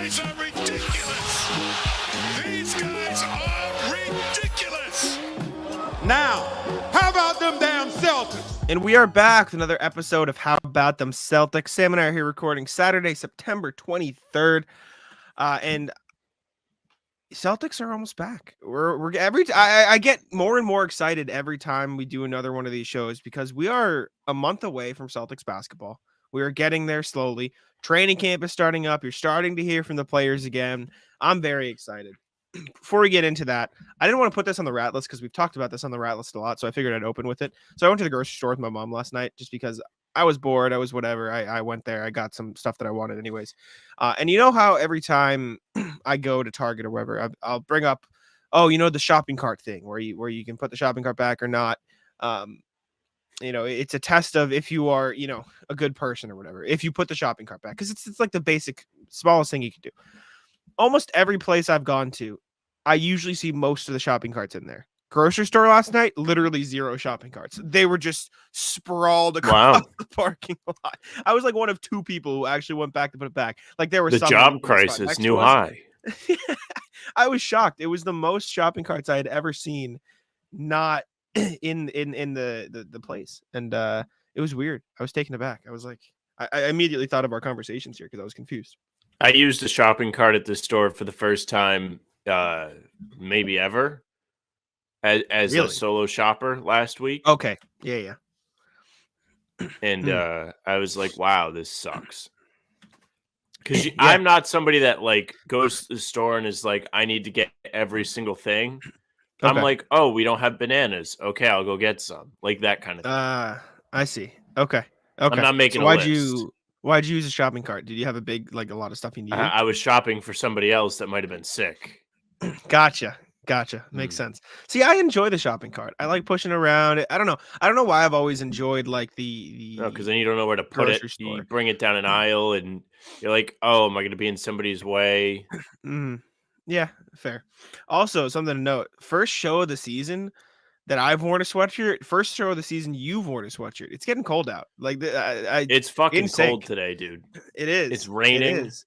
guys are ridiculous. These guys are ridiculous. Now, how about them damn Celtics? And we are back with another episode of How About Them Celtics. Sam and I are here recording Saturday, September 23rd. And Celtics are almost back. I get more and more excited every time we do another one of these shows because we are a month away from Celtics basketball. We are getting there slowly. Training camp is starting up. You're starting to hear from the players again. I'm very excited. Before we get into that, I didn't want to put this on the rat list because we've talked about this on the rat list a lot, so I figured I'd open with it. So I went to the grocery store with my mom last night just because I was bored. I was whatever. I went there. I got some stuff that I wanted anyways. And you know how every time I go to Target or wherever, I'll bring up, the shopping cart thing where you can put the shopping cart back or not. It's a test of if you are, a good person or whatever, if you put the shopping cart back, because it's like the basic smallest thing you can do. Almost every place I've gone to, I usually see most of the shopping carts in there. Grocery store last night, literally zero shopping carts. They were just sprawled across the parking lot. I was like one of two people who actually went back to put it back. Like there was the job crisis, new high. I was shocked. It was the most shopping carts I had ever seen, not in the place, and it was weird. I was taken aback. I was like, I immediately thought of our conversations here because I was confused. I used a shopping cart at the store for the first time, maybe ever, as Really? a solo shopper last week. Okay, yeah. And I was like, wow, this sucks. Because I'm not somebody that like goes to the store and is like, I need to get every single thing. Okay. I'm like, oh, we don't have bananas. Okay, I'll go get some. Like that kind of thing. I see. Okay. I'm not making a list. Why'd you use a shopping cart? Did you have a lot of stuff you needed? I was shopping for somebody else that might have been sick. Gotcha. Makes sense. See, I enjoy the shopping cart. I like pushing around. I don't know why I've always enjoyed like the because then you don't know where to put it. Store. You bring it down an aisle and you're like, oh, am I going to be in somebody's way? Yeah, fair. Also, something to note: first show of the season that I've worn a sweatshirt. First show of the season you've worn a sweatshirt. It's getting cold out. Like it's fucking cold today, dude. It is. It's raining. It is.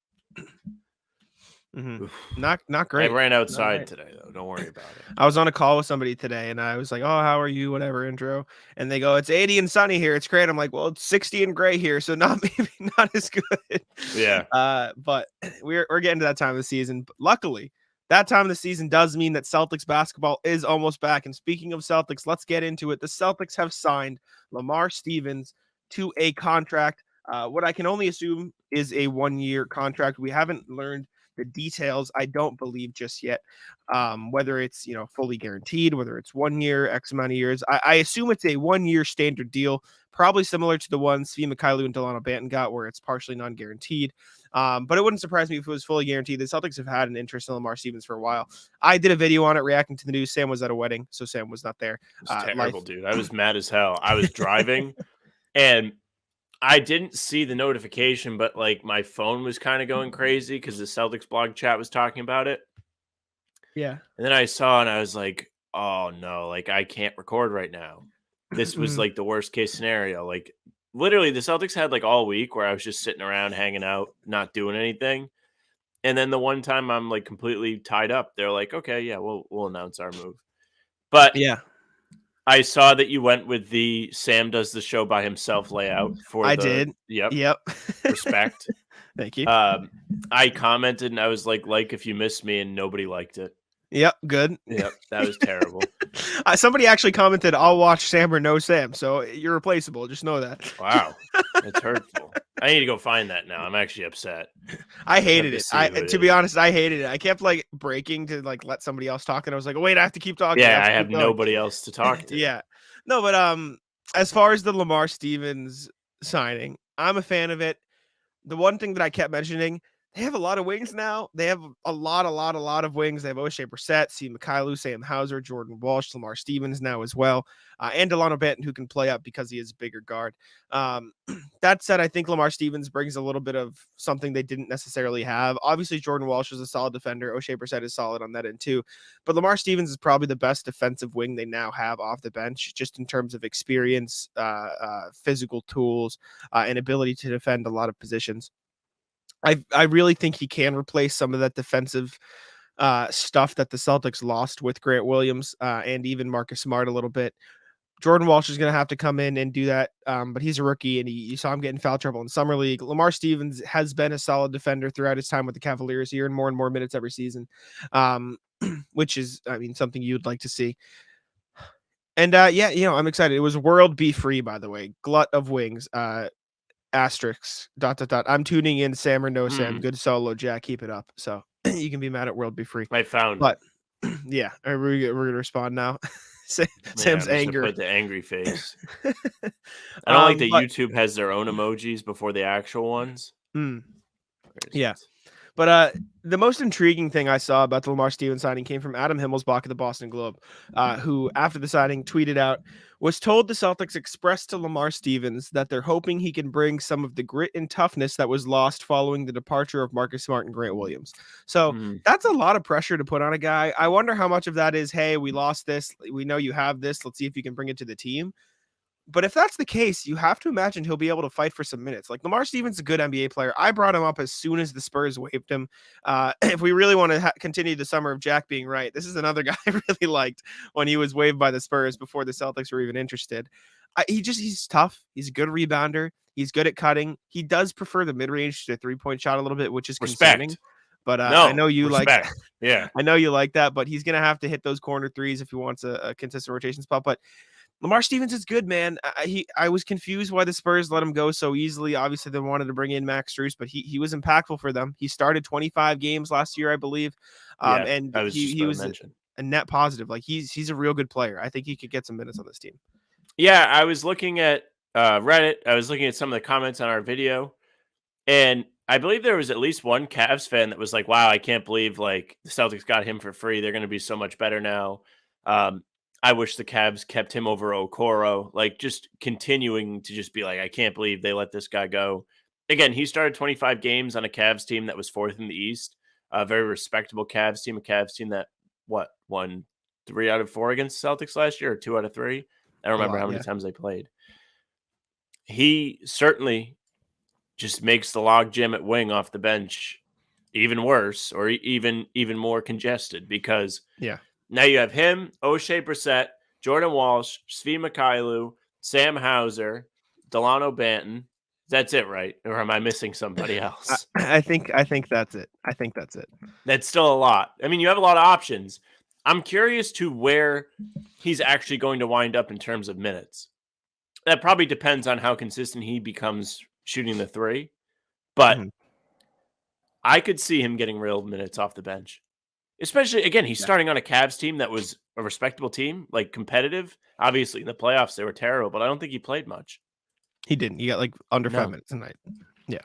Not great. I ran outside today though. Don't worry about it. I was on a call with somebody today and I was like, oh, how are you? Whatever intro. And they go, it's 80 and sunny here. It's great. I'm like, well, it's 60 and gray here. So not as good. Yeah. But we're getting to that time of the season. But luckily, that time of the season does mean that Celtics basketball is almost back. And speaking of Celtics, let's get into it. The Celtics have signed Lamar Stevens to a contract. What I can only assume is a 1-year contract. We haven't learned the details, I don't believe just yet, whether it's fully guaranteed, whether it's 1 year, X amount of years. I assume it's a 1-year standard deal, probably similar to the one Svi Mykhailiuk and Delano Banton got, where it's partially non-guaranteed. But it wouldn't surprise me if it was fully guaranteed. The Celtics have had an interest in Lamar Stevens for a while. I did a video on it reacting to the news. Sam was at a wedding, so Sam was not there. It was terrible, dude. I was mad as hell. I was driving, and I didn't see the notification, but like my phone was kind of going crazy because the Celtics blog chat was talking about it. Yeah. And then I saw and I was like, oh no, like I can't record right now. This was like the worst case scenario. Like literally the Celtics had like all week where I was just sitting around hanging out, not doing anything. And then the one time I'm like completely tied up, they're like, okay, yeah, we'll announce our move. But yeah. I saw that you went with the Sam does the show by himself layout for I did. Yep. Respect. Thank you. I commented and I was like if you missed me, and nobody liked it. Yep. Good. Yep. That was terrible. Somebody actually commented, I'll watch Sam or no Sam. So you're replaceable. Just know that. Wow. That's hurtful. I need to go find that now. I'm actually upset. I hated it. To be honest, I hated it. I kept like breaking to like let somebody else talk. And I was like, wait, I have to keep talking. Yeah, I have nobody else to talk to. Yeah. No, but as far as the Lamar Stevens signing, I'm a fan of it. The one thing that I kept mentioning, they have a lot of wings now. They have a lot of wings. They have O'Shea Brissett, Svi Mykhailiuk, Sam Hauser, Jordan Walsh, Lamar Stevens now as well, and Delano Banton, who can play up because he is a bigger guard. That said, I think Lamar Stevens brings a little bit of something they didn't necessarily have. Obviously, Jordan Walsh is a solid defender. O'Shea Brissett is solid on that end too. But Lamar Stevens is probably the best defensive wing they now have off the bench, just in terms of experience, physical tools, and ability to defend a lot of positions. I really think he can replace some of that defensive stuff that the Celtics lost with Grant Williams and even Marcus Smart a little bit. Jordan Walsh is going to have to come in and do that, but he's a rookie, and you saw him get in foul trouble in Summer League. Lamar Stevens has been a solid defender throughout his time with the Cavaliers here, and more minutes every season, which is, I mean, something you'd like to see. And yeah, I'm excited. It was World Be Free, by the way. Glut of Wings. Asterisks. ... I'm tuning in. Sam or no Sam. Good solo, Jack. Keep it up. So you can be mad at World Be Free. I found. But yeah, we're gonna respond now. Sam's anger. Put the angry face. I don't like that YouTube has their own emojis before the actual ones. Yeah. But the most intriguing thing I saw about the Lamar Stevens signing came from Adam Himmelsbach of the Boston Globe, who, after the signing, tweeted out, was told the Celtics expressed to Lamar Stevens that they're hoping he can bring some of the grit and toughness that was lost following the departure of Marcus Smart and Grant Williams. So that's a lot of pressure to put on a guy. I wonder how much of that is, hey, we lost this. We know you have this. Let's see if you can bring it to the team. But if that's the case, you have to imagine he'll be able to fight for some minutes. Like, Lamar Stevens is a good NBA player. I brought him up as soon as the Spurs waived him. If we really want to continue the summer of Jack being right, this is another guy I really liked when he was waived by the Spurs before the Celtics were even interested. He's tough. He's a good rebounder. He's good at cutting. He does prefer the mid-range to the three-point shot a little bit, which is concerning. But I know you like that. Yeah. I know you like that, but he's going to have to hit those corner threes if he wants a consistent rotation spot. But Lamar Stevens is good, man. I was confused why the Spurs let him go so easily. Obviously, they wanted to bring in Max Strus, but he was impactful for them. He started 25 games last year, I believe, and he was a net positive. Like, he's a real good player. I think he could get some minutes on this team. Yeah, I was looking at Reddit. I was looking at some of the comments on our video, and I believe there was at least one Cavs fan that was like, "Wow, I can't believe like the Celtics got him for free. They're going to be so much better now." I wish the Cavs kept him over Okoro, like just continuing to just be like, I can't believe they let this guy go. Again, he started 25 games on a Cavs team that was fourth in the East, a very respectable Cavs team, that won 3 out of 4 against the Celtics last year, or 2 out of 3. I don't remember how many times they played. He certainly just makes the log jam at wing off the bench even worse, or even more congested, because now you have him, O'Shea Brissett, Jordan Walsh, Svi Mykhailiuk, Sam Hauser, Delano Banton. That's it, right? Or am I missing somebody else? I think that's it. That's still a lot. I mean, you have a lot of options. I'm curious to where he's actually going to wind up in terms of minutes. That probably depends on how consistent he becomes shooting the three. But I could see him getting real minutes off the bench. Especially, again, he's starting on a Cavs team that was a respectable team, like competitive. Obviously, in the playoffs, they were terrible, but I don't think he played much. He didn't. He got like under 5 minutes a night. Yeah.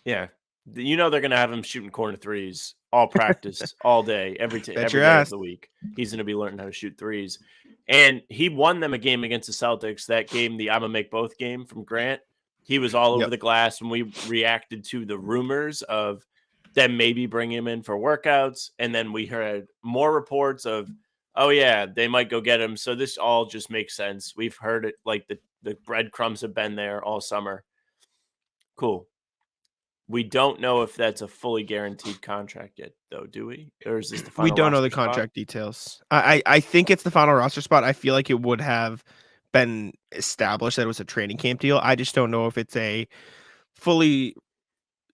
Yeah. You know they're going to have him shooting corner threes all practice, all day, every day of the week. He's going to be learning how to shoot threes. And he won them a game against the Celtics. That game, the I'm going to make both game from Grant, he was all over the glass when we reacted to the rumors of them maybe bring him in for workouts. And then we heard more reports of, oh, yeah, they might go get him. So this all just makes sense. We've heard it, like the breadcrumbs have been there all summer. Cool. We don't know if that's a fully guaranteed contract yet, though, do we? Or is this the final We don't know the spot? contract details. I think it's the final roster spot. I feel like it would have been established that it was a training camp deal. I just don't know if it's a fully...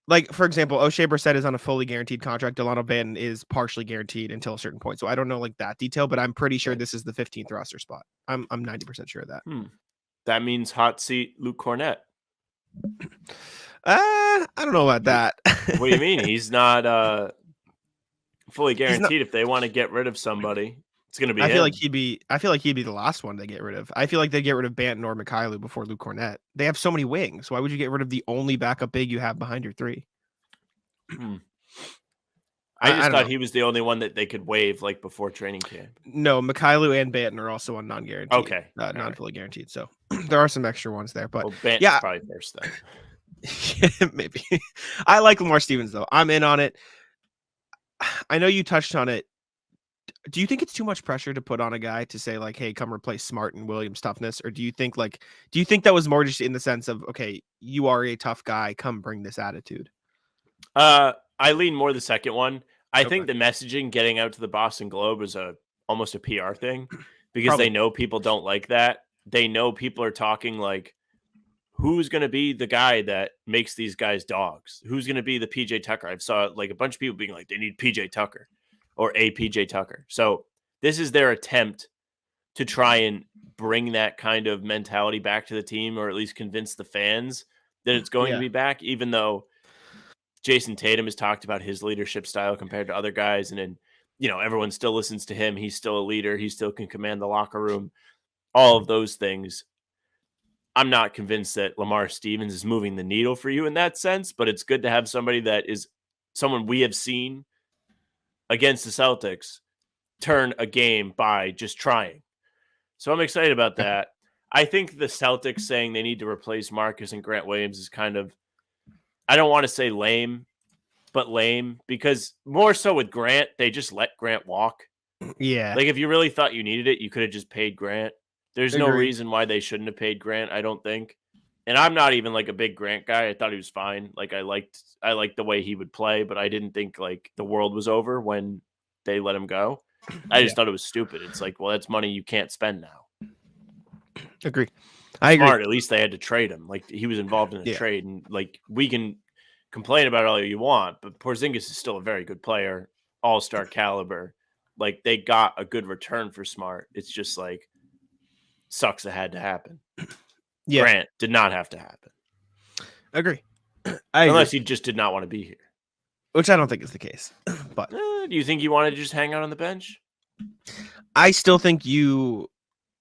Like, for example, O'Shea Brissett is on a fully guaranteed contract. Delano Banton is partially guaranteed until a certain point. So I don't know like that detail, but I'm pretty sure this is the 15th roster spot. I'm 90% sure of that. That means hot seat Luke Cornett. I don't know about that. What do you mean? He's not fully guaranteed. If they want to get rid of somebody, it's going to be him. I feel like he'd be the last one to get rid of. I feel like they'd get rid of Banton or Mykhailiuk before Luke Cornett. They have so many wings. Why would you get rid of the only backup big you have behind your three? I just thought he was the only one that they could waive like before training camp. No, Mykhailiuk and Banton are also on non-guaranteed. Okay. Non-fully guaranteed. So there are some extra ones there. But Banton's probably first then. Maybe. I like Lamar Stevens, though. I'm in on it. I know you touched on it. Do you think it's too much pressure to put on a guy to say like, hey, come replace Smart and Williams' toughness? Or do you think that was more just in the sense of, okay, you are a tough guy, come bring this attitude? I lean more the second one. I think the messaging getting out to the Boston Globe is almost a PR thing because they know people don't like that. They know people are talking like, who's going to be the guy that makes these guys dogs? Who's going to be the PJ Tucker? I've saw like a bunch of people being like, they need PJ Tucker or a PJ Tucker. So this is their attempt to try and bring that kind of mentality back to the team, or at least convince the fans that it's going to be back, even though Jason Tatum has talked about his leadership style compared to other guys. And then, everyone still listens to him. He's still a leader. He still can command the locker room, all of those things. I'm not convinced that Lamar Stevens is moving the needle for you in that sense, but it's good to have somebody that is someone we have seen against the Celtics turn a game by just trying. So I'm excited about that. I think the Celtics saying they need to replace Marcus and Grant Williams is kind of, I don't want to say lame, but lame, because more so with Grant, they just let Grant walk. Yeah. Like if you really thought you needed it, you could have just paid Grant. There's no reason why they shouldn't have paid Grant, I don't think. And I'm not even like a big Grant guy. I thought he was fine. Like I liked the way he would play, but I didn't think like the world was over when they let him go. I just thought it was stupid. It's like, well, that's money you can't spend now. Agree. I agree. At least they had to trade him. Like he was involved in a trade, and like we can complain about it all you want, but Porzingis is still a very good player, all-star caliber. Like they got a good return for Smart. It's just like sucks it had to happen. Yeah. Grant did not have to happen. Agree. Unless he just did not want to be here. Which I don't think is the case. But do you think you wanted to just hang out on the bench? I still think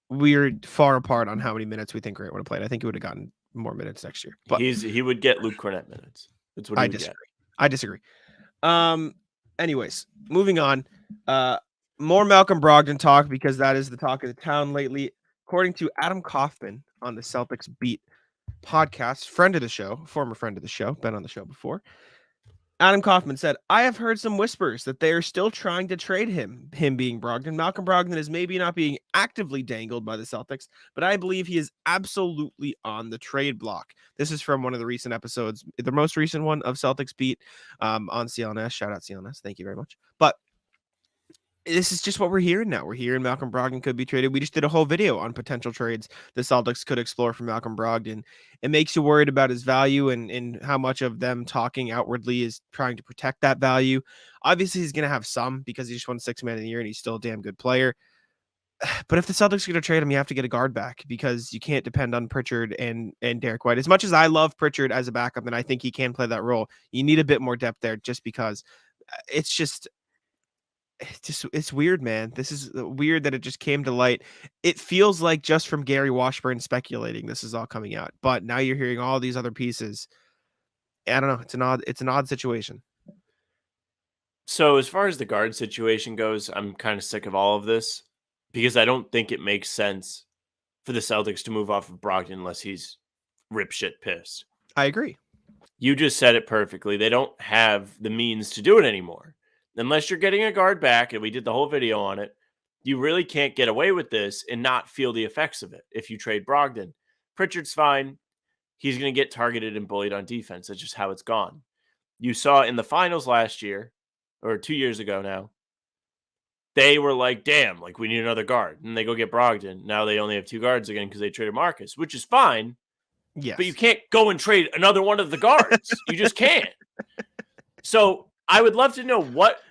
we're far apart on how many minutes we think Grant would have played. I think he would have gotten more minutes next year. But he would get Luke Cornett minutes. That's what he would get. I disagree. Anyways, moving on. More Malcolm Brogdon talk, because that is the talk of the town lately. According to Adam Kaufman on the Celtics Beat podcast, friend of the show, former friend of the show, been on the show before. Adam Kaufman said, I have heard some whispers that they are still trying to trade him being Brogdon. Malcolm Brogdon is maybe not being actively dangled by the Celtics, but I believe he is absolutely on the trade block. This is from one of the recent episodes, the most recent one of Celtics Beat on CLNS. Shout out CLNS. Thank you very much. But this is just what we're hearing now. We're hearing Malcolm Brogdon could be traded. We just did a whole video on potential trades the Celtics could explore for Malcolm Brogdon. It makes you worried about his value and how much of them talking outwardly is trying to protect that value. Obviously, he's going to have some because he just won 6th man of the year and he's still a damn good player. But if the Celtics are going to trade him, you have to get a guard back because you can't depend on Pritchard and Derek White. As much as I love Pritchard as a backup and I think he can play that role, you need a bit more depth there just because it's weird, man. This is weird that it just came to light. It feels like just from Gary Washburn speculating this is all coming out, but now you're hearing all these other pieces. I don't know. It's an odd situation. So as far as the guard situation goes, I'm kind of sick of all of this because I don't think it makes sense for the Celtics to move off of Brogdon unless he's ripshit pissed. I agree. You just said it perfectly. They don't have the means to do it anymore. Unless you're getting a guard back, and we did the whole video on it, you really can't get away with this and not feel the effects of it if you trade Brogdon. Pritchard's fine. He's going to get targeted and bullied on defense. That's just how it's gone. You saw in the finals last year, or 2 years ago now, they were like, damn, like we need another guard. And they go get Brogdon. Now they only have 2 guards again because they traded Marcus, which is fine. Yes. But you can't go and trade another one of the guards. You just can't. So I would love to know what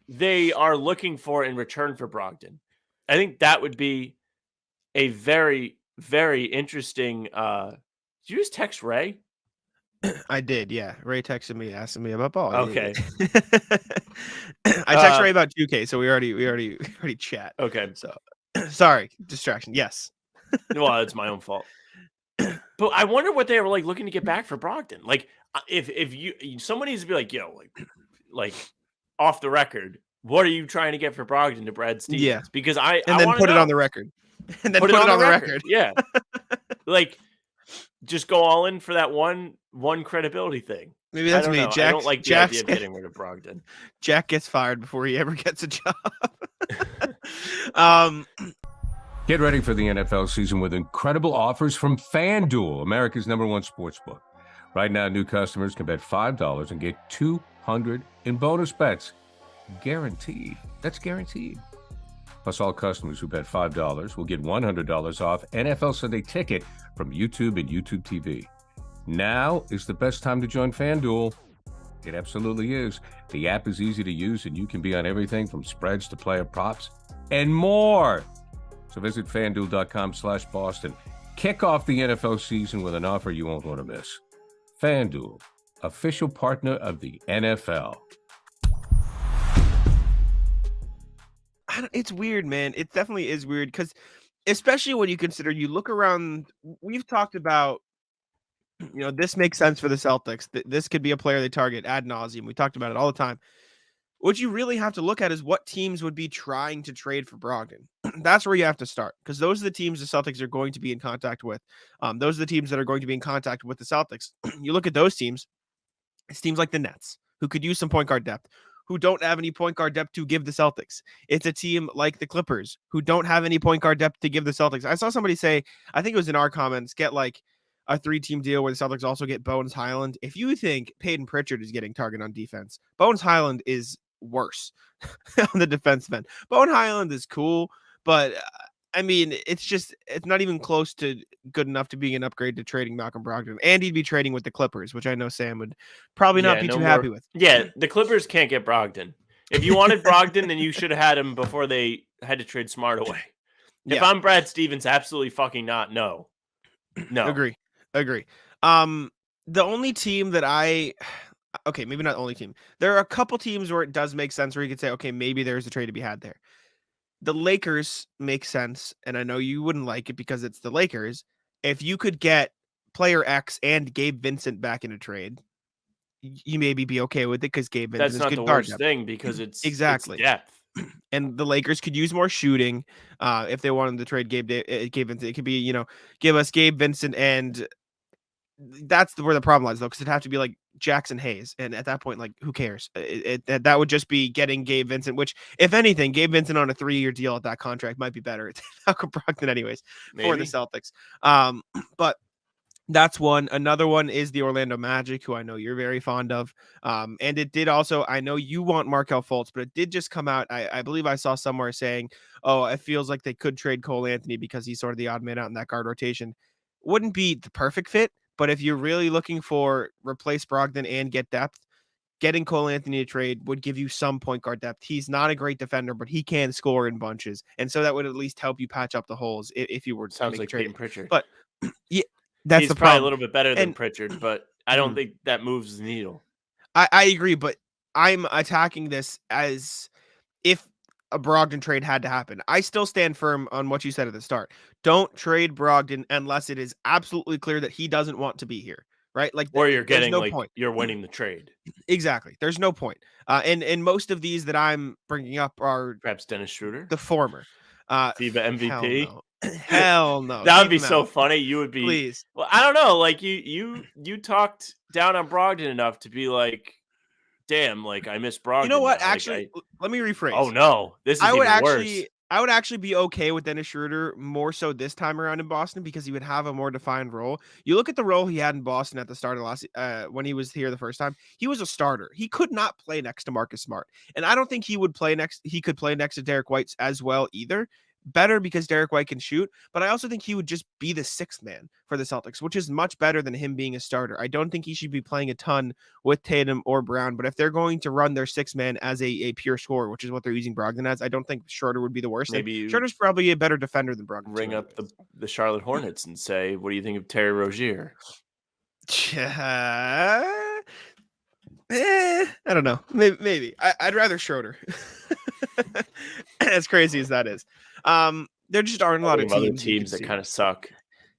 they are looking for in return for Brogdon. I think that would be a very, very interesting. Did you just text Ray? I did, yeah. Ray texted me asking me about ball. Okay. I texted Ray about 2K, so we already chat. Okay. So sorry, distraction. Yes. Well, it's my own fault. But I wonder what they were like looking to get back for Brogdon. Like if someone needs to be like, yo, like off the record, what are you trying to get for Brogdon to Brad Stevens? Yeah. Because then put it on the record. And then put it on the record. Yeah. Like just go all in for that one credibility thing. Maybe that's me. Jack, I don't like the idea of getting rid of Brogdon. Jack gets fired before he ever gets a job. Get ready for the NFL season with incredible offers from Fanduel, America's #1 sportsbook. Right now, new customers can bet $5 and get $200 in bonus bets. Guaranteed. That's guaranteed. Plus, all customers who bet $5 will get $100 off NFL Sunday Ticket from YouTube and YouTube TV. Now is the best time to join FanDuel. It absolutely is. The app is easy to use, and you can be on everything from spreads to player props and more. So visit FanDuel.com/Boston. Kick off the NFL season with an offer you won't want to miss. FanDuel, official partner of the NFL. It's weird, man. It definitely is weird because, especially when you consider, you look around, we've talked about, this makes sense for the Celtics. This could be a player they target ad nauseum. We talked about it all the time. What you really have to look at is what teams would be trying to trade for Brogdon. That's where you have to start, because those are the teams the Celtics are going to be in contact with. Those are the teams that are going to be in contact with the Celtics. You look at those teams, it's teams like the Nets, who could use some point guard depth, who don't have any point guard depth to give the Celtics. It's a team like the Clippers, who don't have any point guard depth to give the Celtics. I saw somebody say, I think it was in our comments, get like a 3-team deal where the Celtics also get Bones Highland. If you think Peyton Pritchard is getting target on defense, Bones Highland is worse on the defensive end. Bones Highland is cool, but I mean, it's not even close to good enough to being an upgrade to trading Malcolm Brogdon. And he'd be trading with the Clippers, which I know Sam would probably not be too happy with. Yeah, the Clippers can't get Brogdon. If you wanted Brogdon, then you should have had him before they had to trade Smart away. If I'm Brad Stevens, absolutely fucking not. No. Agree. The only team that okay, maybe not the only team. There are a couple teams where it does make sense where you could say, okay, maybe there's a trade to be had there. The Lakers make sense, and I know you wouldn't like it because it's the Lakers. If you could get player X and Gabe Vincent back in a trade, you maybe be okay with it because Gabe Vincent is good. That's not the worst thing because it's exactly depth. And the Lakers could use more shooting if they wanted to trade Gabe Vincent. It could be, give us Gabe Vincent, and that's where the problem lies, though, because it'd have to be like Jackson Hayes, and at that point, like, who cares? That would just be getting Gabe Vincent, which, if anything, Gabe Vincent on a 3-year deal at that contract might be better. It's Malcolm Brogdon, anyways, for the Celtics. But that's one. Another one is the Orlando Magic, who I know you're very fond of. And it did also, I know you want Markelle Fultz, but it did just come out. I believe I saw somewhere saying, oh, it feels like they could trade Cole Anthony because he's sort of the odd man out in that guard rotation. Wouldn't be the perfect fit. But if you're really looking for replace Brogdon and get depth, getting Cole Anthony to trade would give you some point guard depth. He's not a great defender, but he can score in bunches. And so that would at least help you patch up the holes if you were to Sounds make like a trade. Peyton Pritchard. But yeah, that's he's the probably problem. a little bit better than Pritchard, but I don't think that moves the needle. I agree, but I'm attacking this as if a Brogdon trade had to happen. I still stand firm on what you said at the start. Don't trade Brogdon unless it is absolutely clear that he doesn't want to be here, right? Like, or you're getting no point. You're winning the trade. Exactly. There's no point. And most of these that I'm bringing up are perhaps Dennis Schroeder, the former. FIBA MVP. Hell no. That would be so funny. You would be. Please. Well, I don't know. Like you talked down on Brogdon enough to be like, damn, like I miss Brogdon. You know what? Now. Actually, let me rephrase. Oh no, this is worse. I would actually be okay with Dennis Schroeder more so this time around in Boston because he would have a more defined role. You look at the role he had in Boston at the start of last when he was here the first time. He was a starter. He could not play next to Marcus Smart, and I don't think he could play next to Derek White as well either. Better because Derek White can shoot, but I also think he would just be the sixth man for the Celtics, which is much better than him being a starter. I don't think he should be playing a ton with Tatum or Brown, but if they're going to run their sixth man as a pure scorer, which is what they're using Brogdon as, I don't think Schroeder would be the worst. Maybe Schroeder's probably a better defender than Brogdon. Ring up the Charlotte Hornets and say, what do you think of Terry Rozier? I don't know. Maybe. I'd rather Schroeder. As crazy as that is. There just aren't a lot of other teams that kind of suck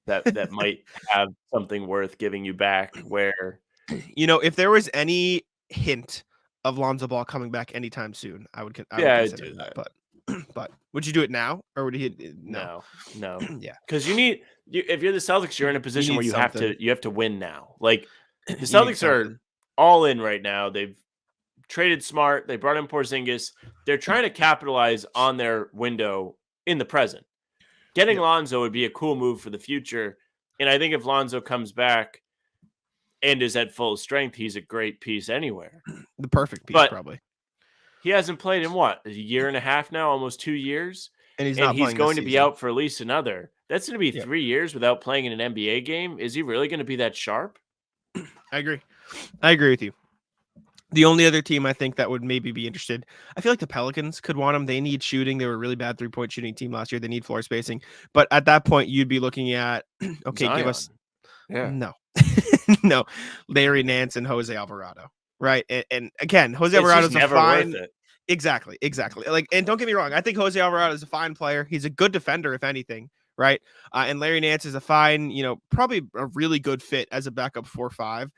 that might have something worth giving you back where, if there was any hint of Lonzo Ball coming back anytime soon, I would consider do that. But would you do it now or would he? No. Yeah. Cause if you're the Celtics, you're in a position where you have to win now. Like the Celtics are all in right now. They've traded Smart. They brought in Porzingis. They're trying to capitalize on their window in the present. Getting Lonzo would be a cool move for the future. And I think if Lonzo comes back, and is at full strength, he's a great piece anywhere. The perfect piece, But probably. he hasn't played in what, a year and a half now, almost 2 years? And he's And not he's playing going this to be season. out for at least another. That's going to be Yep. 3 years without playing in an NBA game. Is he really going to be that sharp? I agree with you. The only other team I think that would maybe be interested, I feel like the Pelicans could want him. They need shooting. They were a really bad 3-point shooting team last year. They need floor spacing. But at that point, you'd be looking at, okay, Zion. give us Yeah. no, no, Larry Nance and Jose Alvarado, right? And again, Jose It's Alvarado's just a never fine. worth it. Exactly. Like, and don't get me wrong, I think Jose Alvarado is a fine player. He's a good defender, if anything, right? And Larry Nance is a fine, probably a really good fit as a backup 4-5.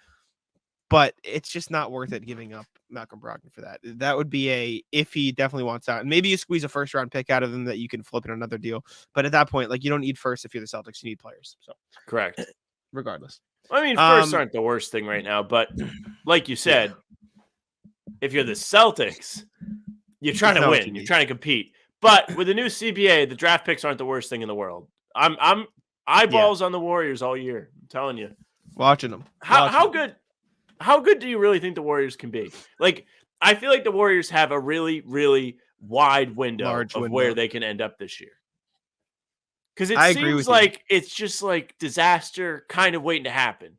But it's just not worth it giving up Malcolm Brogdon for that. That would be if he definitely wants out. And maybe you squeeze a first-round pick out of him that you can flip in another deal. But at that point, like, you don't need first if you're the Celtics. You need players. So Correct. regardless. I mean, firsts aren't the worst thing right now, but like you said, if you're the Celtics, you're trying to not what you win. You're need. trying to compete. But with the new CBA, the draft picks aren't the worst thing in the world. I'm eyeballs on the Warriors all year. I'm telling you. Watching them. How good do you really think the Warriors can be? Like, I feel like the Warriors have a really, really wide window Large of window. where they can end up this year. Because it I agree seems with you. like it's just like disaster kind of waiting to happen.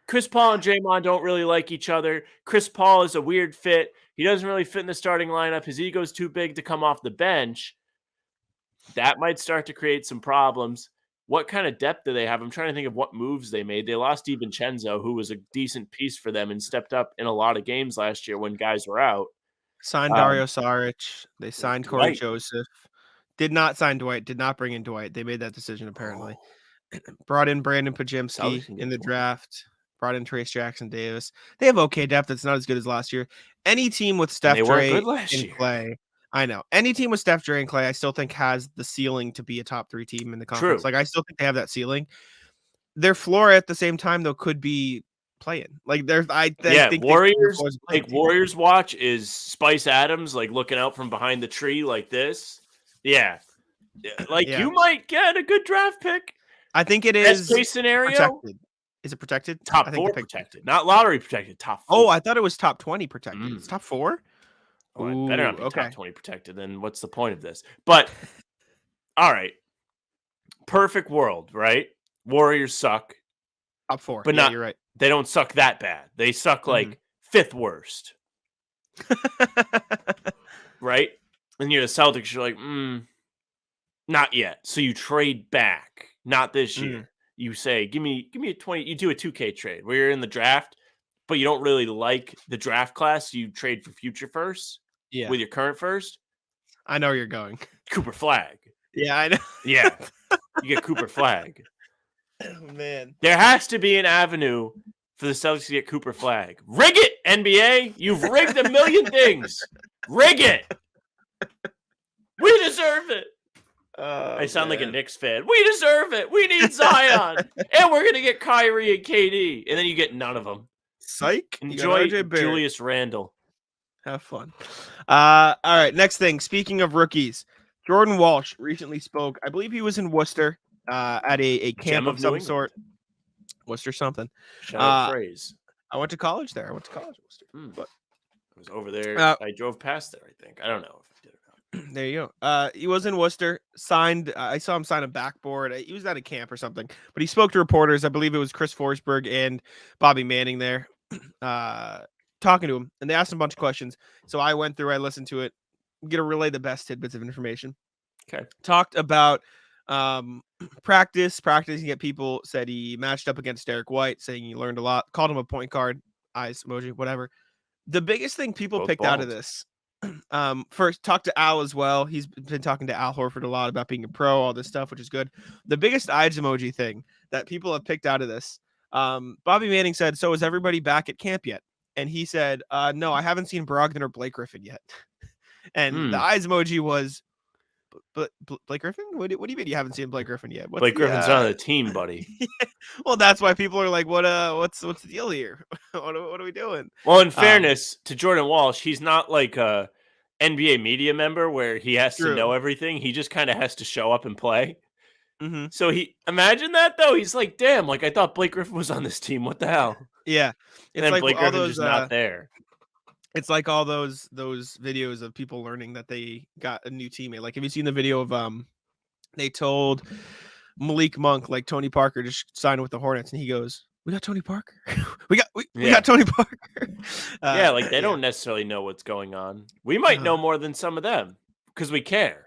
Chris Paul and Draymond don't really like each other. Chris Paul is a weird fit. He doesn't really fit in the starting lineup. His ego's too big to come off the bench. That might start to create some problems. What kind of depth do they have? I'm trying to think of what moves they made. They lost DiVincenzo, who was a decent piece for them and stepped up in a lot of games last year when guys were out. Signed Dario Saric. They signed Corey Dwight. Joseph. Did not sign Dwight. Did not bring in Dwight. They made that decision, apparently. Brought in Brandon Celtics Pajemski can in get the Dwight. draft. Brought in Trace Jackson Davis. They have okay depth. It's not as good as last year. Any team with Steph they weren't Dre good last and year. Clay, I know. Any team with Steph Dre and Clay, I still think has the ceiling to be a top 3 team in the conference. True. Like, I still think they have that ceiling. Their floor at the same time, though, could be playing. Like, I think Warriors, like Warriors watch is Spice Adams, like looking out from behind the tree like this. Yeah. You might get a good draft pick. I think it Best is case scenario. protected. Is it protected? Top I think 4 the pick- protected, not lottery protected. Top 4. Oh, I thought it was top 20 protected. It's top 4? Oh, it better not be okay. top 20 protected. Then what's the point of this? But all right, perfect world, right? Warriors suck, Top 4. but Yeah, not. you're right. They don't suck that bad. They suck like 5th worst, right? And you're the Celtics. You're like, not yet. So you trade back, not this year. You say, give me a 20. You do a 2K trade where you're in the draft, but you don't really like the draft class. So you trade for future first with your current first. I know where you're going. Cooper Flag. Yeah, I know. Yeah. You get Cooper Flag. Oh, man. There has to be an avenue for the Celtics to get Cooper Flag. Rig it, NBA. You've rigged a million things. Rig it. We deserve it. I sound like a Knicks fan. We deserve it. We need Zion. And we're going to get Kyrie and KD. And then you get none of them. Psych. Enjoy You got RJ Barrett. Julius Randle. Have fun. All right, next thing. Speaking of rookies, Jordan Walsh recently spoke. I believe he was in Worcester at a camp Gem of of New some England. sort. Worcester something. Shout out Phrase. I went to college there. But I was over there. I drove past there, I think. I don't know if I did or not. there you go. He was in Worcester, signed. I saw him sign a backboard. He was at a camp or something, but he spoke to reporters. I believe it was Chris Forsberg and Bobby Manning there, talking to him, and they asked him a bunch of questions. So I went through, I listened to it, I'm gonna relay the best tidbits of information. Okay. Talked about practicing at people, said he matched up against Derek White, saying he learned a lot, called him a point guard, eyes emoji, whatever. The biggest thing people Both picked out of bald. this, first talked to Al as well. He's been talking to Al Horford a lot about being a pro, all this stuff, which is good. The biggest eyes emoji thing that people have picked out of this, Bobby Manning said, so is everybody back at camp yet? And he said, no, I haven't seen Brogdon or Blake Griffin yet. And the eyes emoji was, but Blake Griffin? What do you mean you haven't seen Blake Griffin yet? Blake Griffin's not on the team, buddy. Well, that's why people are like, what's the deal here? what are we doing? Well, in fairness to Jordan Walsh, he's not like a NBA media member where he has True. to know everything. He just kind of has to show up and play. Mm-hmm. So imagine that though. He's like, damn, like I thought Blake Griffin was on this team. What the hell? Yeah, And it's then like Blake all Griffin's those. just not there. It's like all those videos of people learning that they got a new teammate. Like, have you seen the video of they told Malik Monk, like, Tony Parker just signed with the Hornets, and he goes, "We got Tony Parker. we Yeah. got Tony Parker." Yeah, like they don't necessarily know what's going on. We might know more than some of them because we care.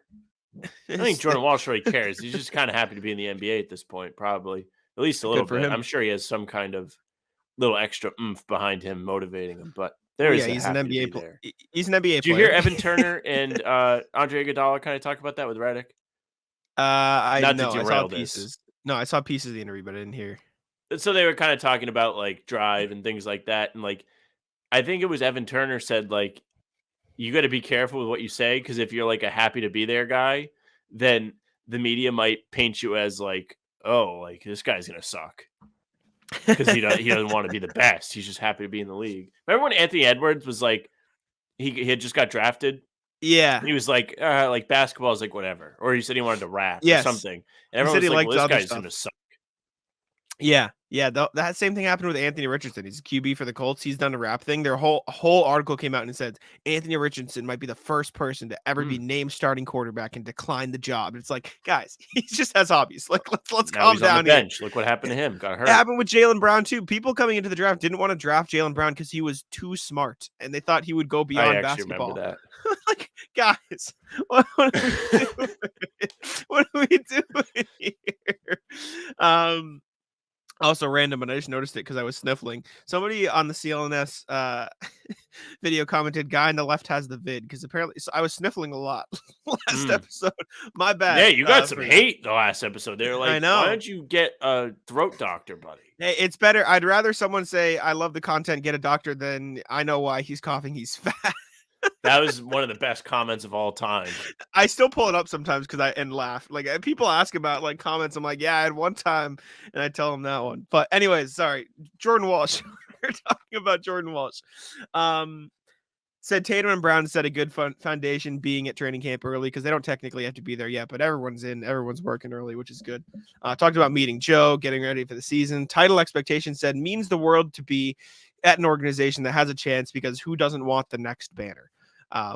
I think Jordan Walsh really cares. He's just kind of happy to be in the NBA at this point, probably. At least a little Good for bit. him. I'm sure he has some kind of little extra oomph behind him motivating him, but there is he's an NBA player. He's an NBA player. Did you hear Evan Turner and Andre Iguodala kind of talk about that with Redick? I to know. I derail saw this. pieces. No, I saw pieces of the interview, but I didn't hear. So they were kind of talking about like drive and things like that, and like I think it was Evan Turner said like you got to be careful with what you say because if you're like a happy to be there guy, then the media might paint you as like, oh, like this guy's gonna suck because he doesn't want to be the best. He's just happy to be in the league. Remember when Anthony Edwards was like he had just got drafted? Yeah, He was like basketball is like whatever, or he said he wanted to rap or something. And everyone said was he like, liked well, other this guy's stuff. gonna suck. Yeah. That same thing happened with Anthony Richardson. He's a QB for the Colts. He's done a rap thing. Their whole article came out and said Anthony Richardson might be the first person to ever be named starting quarterback and decline the job. It's like, guys, he just has hobbies. Like, let's Now calm he's down on the bench. here. Look what happened to him. Got hurt. It happened with Jaylen Brown too. People coming into the draft didn't want to draft Jaylen Brown because he was too smart, and they thought he would go beyond I actually basketball. remember that. Like, guys, what are we doing? What are we doing here? Also random, but I just noticed it because I was sniffling. Somebody on the CLNS video commented, "Guy on the left has the vid," because apparently I was sniffling a lot last episode. My bad. Yeah, you got some hate the last episode. They were like, I know. why don't you get a throat doctor, buddy? Hey, it's better. I'd rather someone say, "I love the content, get a doctor," than "I know why he's coughing, he's fat." That was one of the best comments of all time. I still pull it up sometimes and laugh. Like, people ask about like comments. I'm like, yeah, I had one time, and I tell them that one. But anyways, sorry, Jordan Walsh. We're talking about Jordan Walsh. Said Tatum and Brown set a good foundation being at training camp early because they don't technically have to be there yet, but everyone's working early, which is good. Talked about meeting Joe, getting ready for the season. Title expectation said means the world to be at an organization that has a chance because who doesn't want the next banner?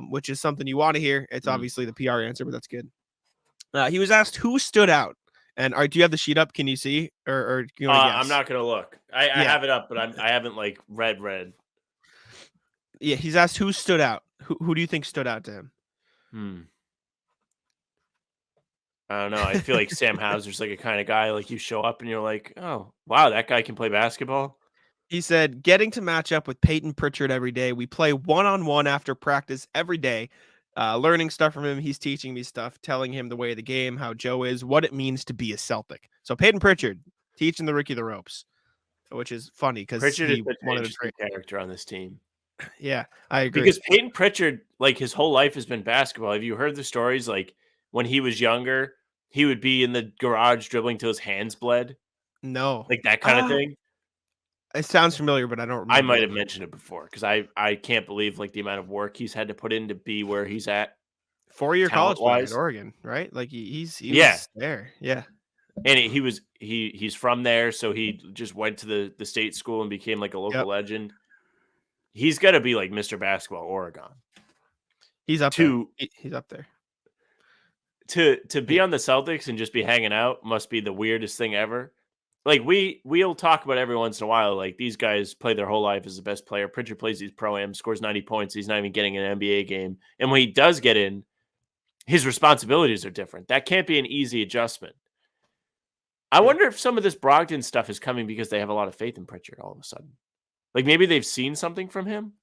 Which is something you want to hear. It's obviously the PR answer, but that's good. He was asked who stood out. And do you have the sheet up? Can you see? Or you want to guess? I'm not going to look. I have it up, but I haven't like read. Yeah, he's asked who stood out. Who do you think stood out to him? I don't know. I feel like Sam Hauser's like a kind of guy like you show up and you're like, oh, wow, that guy can play basketball. He said, getting to match up with Peyton Pritchard every day. We play one-on-one after practice every day. Learning stuff from him. He's teaching me stuff, telling him the way of the game, how Joe is, what it means to be a Celtic. So Peyton Pritchard teaching the rookie the ropes, which is funny because Pritchard he is such an wanted to interesting character on this team. Yeah, I agree. Because Peyton Pritchard, like his whole life has been basketball. Have you heard the stories? Like when he was younger, he would be in the garage dribbling till his hands bled. No, Like that kind of thing. It sounds familiar, but I don't remember. I might have mentioned it before because I can't believe like the amount of work he's had to put in to be where he's at. 4-year college player at talent-wise. Oregon, right? Like he was there. Yeah. And he's from there, so he just went to the state school and became like a local legend. He's got to be like Mr. Basketball Oregon. He's up there. He's up there. To be on the Celtics and just be hanging out must be the weirdest thing ever. Like we'll talk about every once in a while. Like these guys play their whole life as the best player. Pritchard plays these pro-am, scores 90 points. He's not even getting an NBA game. And when he does get in, his responsibilities are different. That can't be an easy adjustment. I wonder if some of this Brogdon stuff is coming because they have a lot of faith in Pritchard all of a sudden. Like maybe they've seen something from him.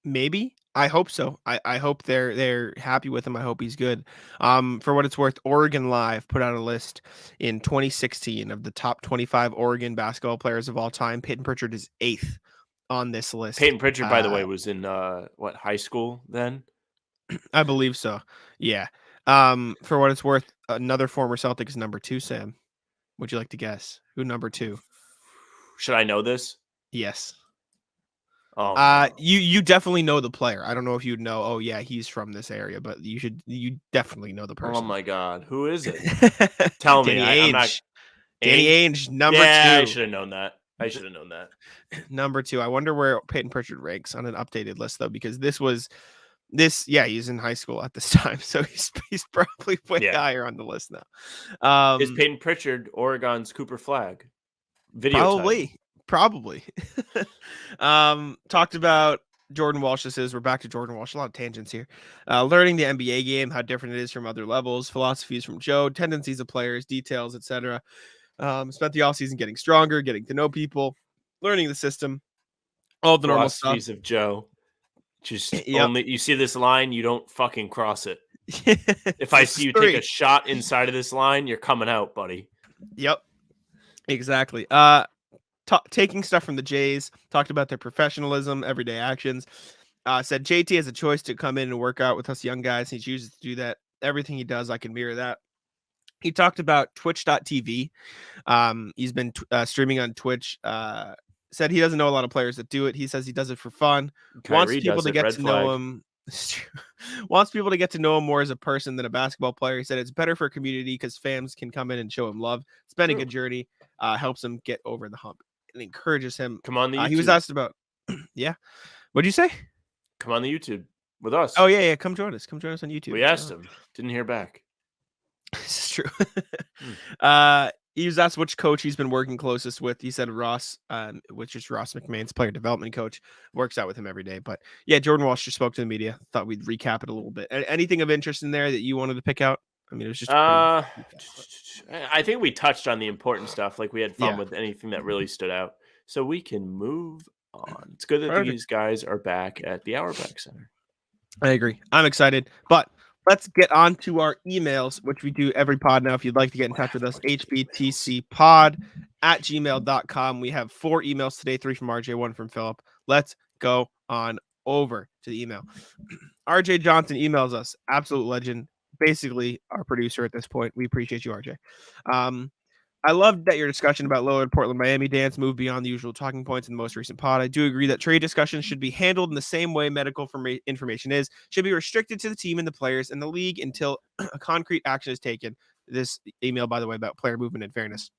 Maybe. I hope so. I hope they're happy with him. I hope he's good. For what it's worth, Oregon Live put out a list in 2016 of the top 25 Oregon basketball players of all time. Peyton Pritchard is 8th on this list. Peyton Pritchard, by the way, was in high school then? I believe so. Yeah. For what it's worth, another former Celtic is number 2, Sam. Would you like to guess who number 2? Should I know this? Yes. Oh, you definitely know the player. I don't know if you'd know. Oh yeah, he's from this area, but you definitely know the person. Oh my God, who is it? Tell me. Danny Ainge. I'm not. Danny Ainge, number 2. Yeah, I should have known that. I should have known that. Number 2, I wonder where Peyton Pritchard ranks on an updated list, though, because he's in high school at this time, so he's probably way higher on the list now. Is Peyton Pritchard Oregon's Cooper Flag? Video time. Probably. Talked about Jordan Walsh. We're back to Jordan Walsh. A lot of tangents here. Learning the NBA game, how different it is from other levels, philosophies from Joe, tendencies of players, details, etc. Spent the offseason getting stronger, getting to know people, learning the system, all the normal stuff. Philosophies of Joe. Just only you see this line, you don't fucking cross it. If I see you take a shot inside of this line, you're coming out, buddy. Yep. Exactly. Taking stuff from the Jays, talked about their professionalism, everyday actions. Said JT has a choice to come in and work out with us young guys. He chooses to do that. Everything he does, I can mirror that. He talked about twitch.tv. He's been streaming on Twitch. Said he doesn't know a lot of players that do it. He says he does it for fun. Wants people to get to know him. Wants people to get to know him more as a person than a basketball player. He said it's better for a community because fans can come in and show him love. It's been a good journey. Helps him get over the hump and encourages him. Come on the YouTube. He was asked about, yeah. What'd you say? Come on the YouTube with us. Oh, yeah. Come join us. Come join us on YouTube. We asked him. Didn't hear back. This is true. He was asked which coach he's been working closest with. He said Ross, which is Ross McMahon's player development coach, works out with him every day. But yeah, Jordan Walsh just spoke to the media. Thought we'd recap it a little bit. Anything of interest in there that you wanted to pick out? I mean, it was just. I think we touched on the important stuff. Like we had fun with anything that really stood out. So we can move on. It's good that these guys are back at the Auerbach Center. I agree. I'm excited, but let's get on to our emails, which we do every pod now. If you'd like to get in touch with us, hbtcpod@gmail.com. We have 4 emails today, 3 from RJ, 1 from Philip. Let's go on over to the email. RJ Johnson emails us, absolute legend, basically our producer at this point. We appreciate you, RJ. I loved that your discussion about Lillard Portland Miami dance moved beyond the usual talking points in the most recent pod. I do agree that trade discussions should be handled in the same way medical information should be restricted to the team and the players and the league until a concrete action is taken. This email, by the way, about player movement and fairness.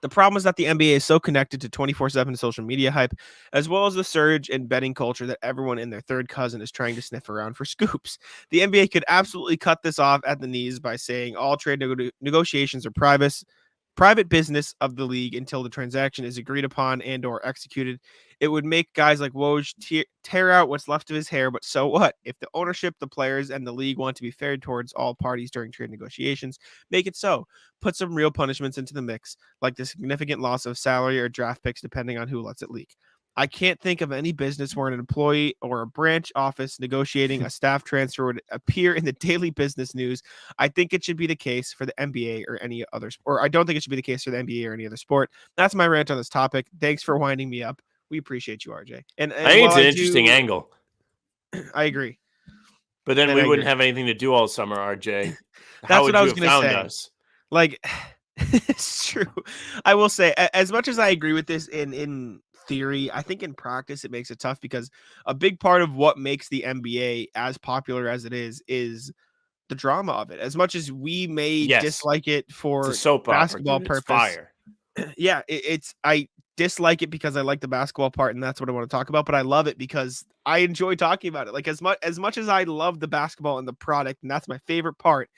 The problem is that the NBA is so connected to 24/7 social media hype, as well as the surge in betting culture that everyone and their third cousin is trying to sniff around for scoops. The NBA could absolutely cut this off at the knees by saying all trade negotiations are private business of the league until the transaction is agreed upon and or executed. It would make guys like Woj tear out what's left of his hair, but so what? If the ownership, the players, and the league want to be fair towards all parties during trade negotiations, make it so. Put some real punishments into the mix, like the significant loss of salary or draft picks depending on who lets it leak. I can't think of any business where an employee or a branch office negotiating a staff transfer would appear in the daily business news. I think it should be the case for the NBA or any other sport. Or I don't think it should be the case for the NBA or any other sport. That's my rant on this topic. Thanks for winding me up. We appreciate you, RJ. And I think it's an interesting angle. I agree. But then we wouldn't have anything to do all summer, RJ. That's what I was going to say. Us? Like, it's true. I will say, as much as I agree with this in theory, I think in practice it makes it tough because a big part of what makes the NBA as popular as it is the drama of it. As much as we may dislike it for basketball purpose, fire. Yeah, I dislike it because I like the basketball part and that's what I want to talk about, but I love it because I enjoy talking about it. Like as much as I love the basketball and the product, and that's my favorite part.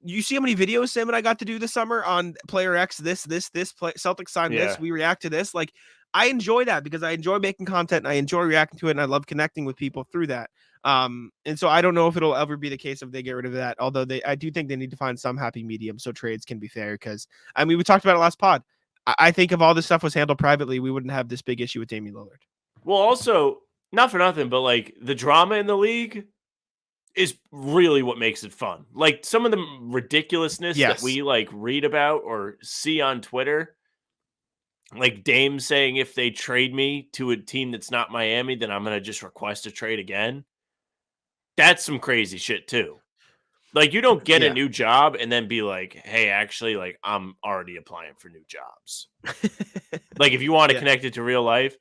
You see how many videos Sam and I got to do this summer on player X, this play, Celtics signed this, we react to this. Like I enjoy that because I enjoy making content and I enjoy reacting to it and I love connecting with people through that. And so I don't know if it'll ever be the case if they get rid of that. Although I do think they need to find some happy medium so trades can be fair. Because I mean, we talked about it last pod. I think if all this stuff was handled privately, we wouldn't have this big issue with Damian Lillard. Well, also not for nothing, but like the drama in the league is really what makes it fun. Like some of the ridiculousness that we like read about or see on Twitter. Like Dame saying if they trade me to a team that's not Miami, then I'm going to just request a trade again. That's some crazy shit too. Like you don't get a new job and then be like, hey, actually, like I'm already applying for new jobs. Like if you want to connect it to real life.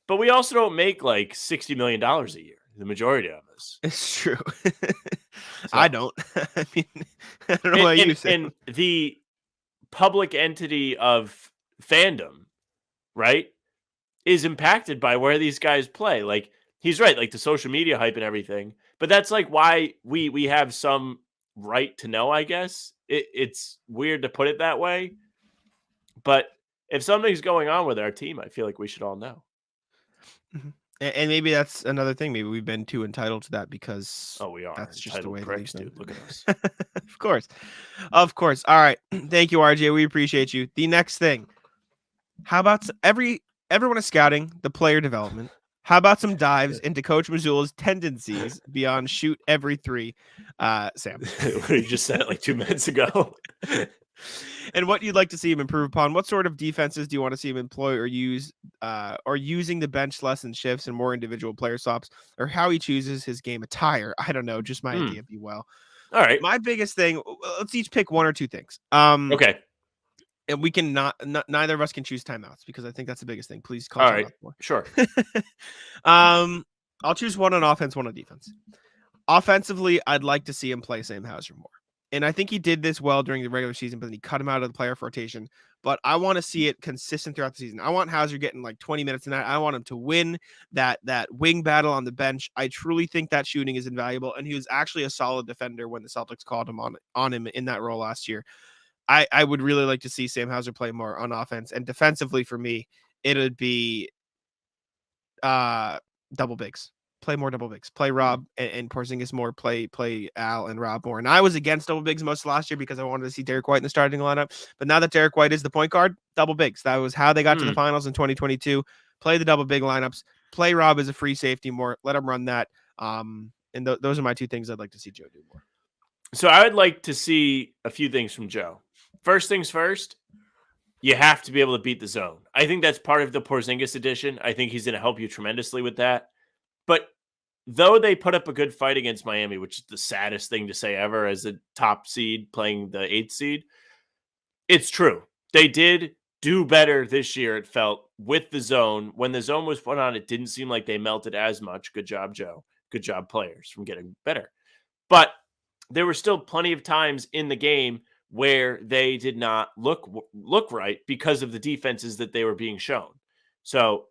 But we also don't make like $60 million a year. The majority of us. It's true. I don't. I mean, I don't know what you say. And the public entity of fandom right, is impacted by where these guys play. Like, he's right, like the social media hype and everything, but that's like why we have some right to know, I guess. It's weird to put it that way, but if something's going on with our team, I feel like we should all know. Mhm. And maybe that's another thing. Maybe we've been too entitled to that because Oh, we are that's just the entitled way the pricks, league's dude. Look at us. done. Of course. Of course. All right. Thank you, RJ. We appreciate you. The next thing. How about everyone is scouting the player development? How about some dives into Coach Mazzulla's tendencies beyond shoot every three? Sam. We just said it like 2 minutes ago. And what you'd like to see him improve upon. What sort of defenses do you want to see him employ or use, or using the bench less in shifts and more individual player swaps, or how he chooses his game attire? I don't know, just my idea, if you will. All right. My biggest thing. Let's each pick one or two things. Okay. And we can neither of us can choose timeouts because I think that's the biggest thing. Please call All timeouts right. more. Sure. I'll choose one on offense, one on defense. Offensively, I'd like to see him play Sam Hauser more. And I think he did this well during the regular season, but then he cut him out of the playoff rotation. But I want to see it consistent throughout the season. I want Hauser getting like 20 minutes in that. I want him to win that wing battle on the bench. I truly think that shooting is invaluable. And he was actually a solid defender when the Celtics called him on him in that role last year. I would really like to see Sam Hauser play more on offense. And defensively for me, it would be double bigs. Play more double bigs. Play Rob and Porzingis more. Play Al and Rob more. And I was against double bigs most of last year because I wanted to see Derek White in the starting lineup. But now that Derek White is the point guard, double bigs. That was how they got to the finals in 2022. Play the double big lineups. Play Rob as a free safety more. Let him run that. And those are my two things I'd like to see Joe do more. So I would like to see a few things from Joe. First things first, you have to be able to beat the zone. I think that's part of the Porzingis edition. I think he's going to help you tremendously with that. But though they put up a good fight against Miami, which is the saddest thing to say ever as a top seed playing the 8th seed, it's true. They did do better this year, it felt, with the zone. When the zone was put on, it didn't seem like they melted as much. Good job, Joe. Good job, players, from getting better. But there were still plenty of times in the game where they did not look right because of the defenses that they were being shown. So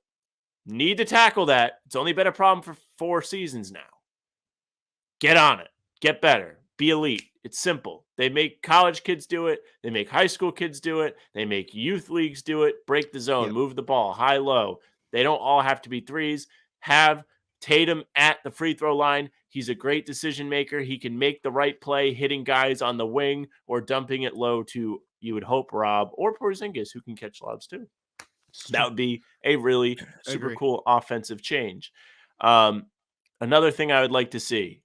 need to tackle that. It's only been a problem for 4 seasons now. Get on it. Get better. Be elite. It's simple. They make college kids do it. They make high school kids do it. They make youth leagues do it. Break the zone. Move the ball. High, low. They don't all have to be threes. Have Tatum at the free throw line. He's a great decision maker. He can make the right play, hitting guys on the wing or dumping it low to, you would hope, Rob or Porzingis, who can catch lobs too. That would be a really super cool offensive change. Another thing I would like to see,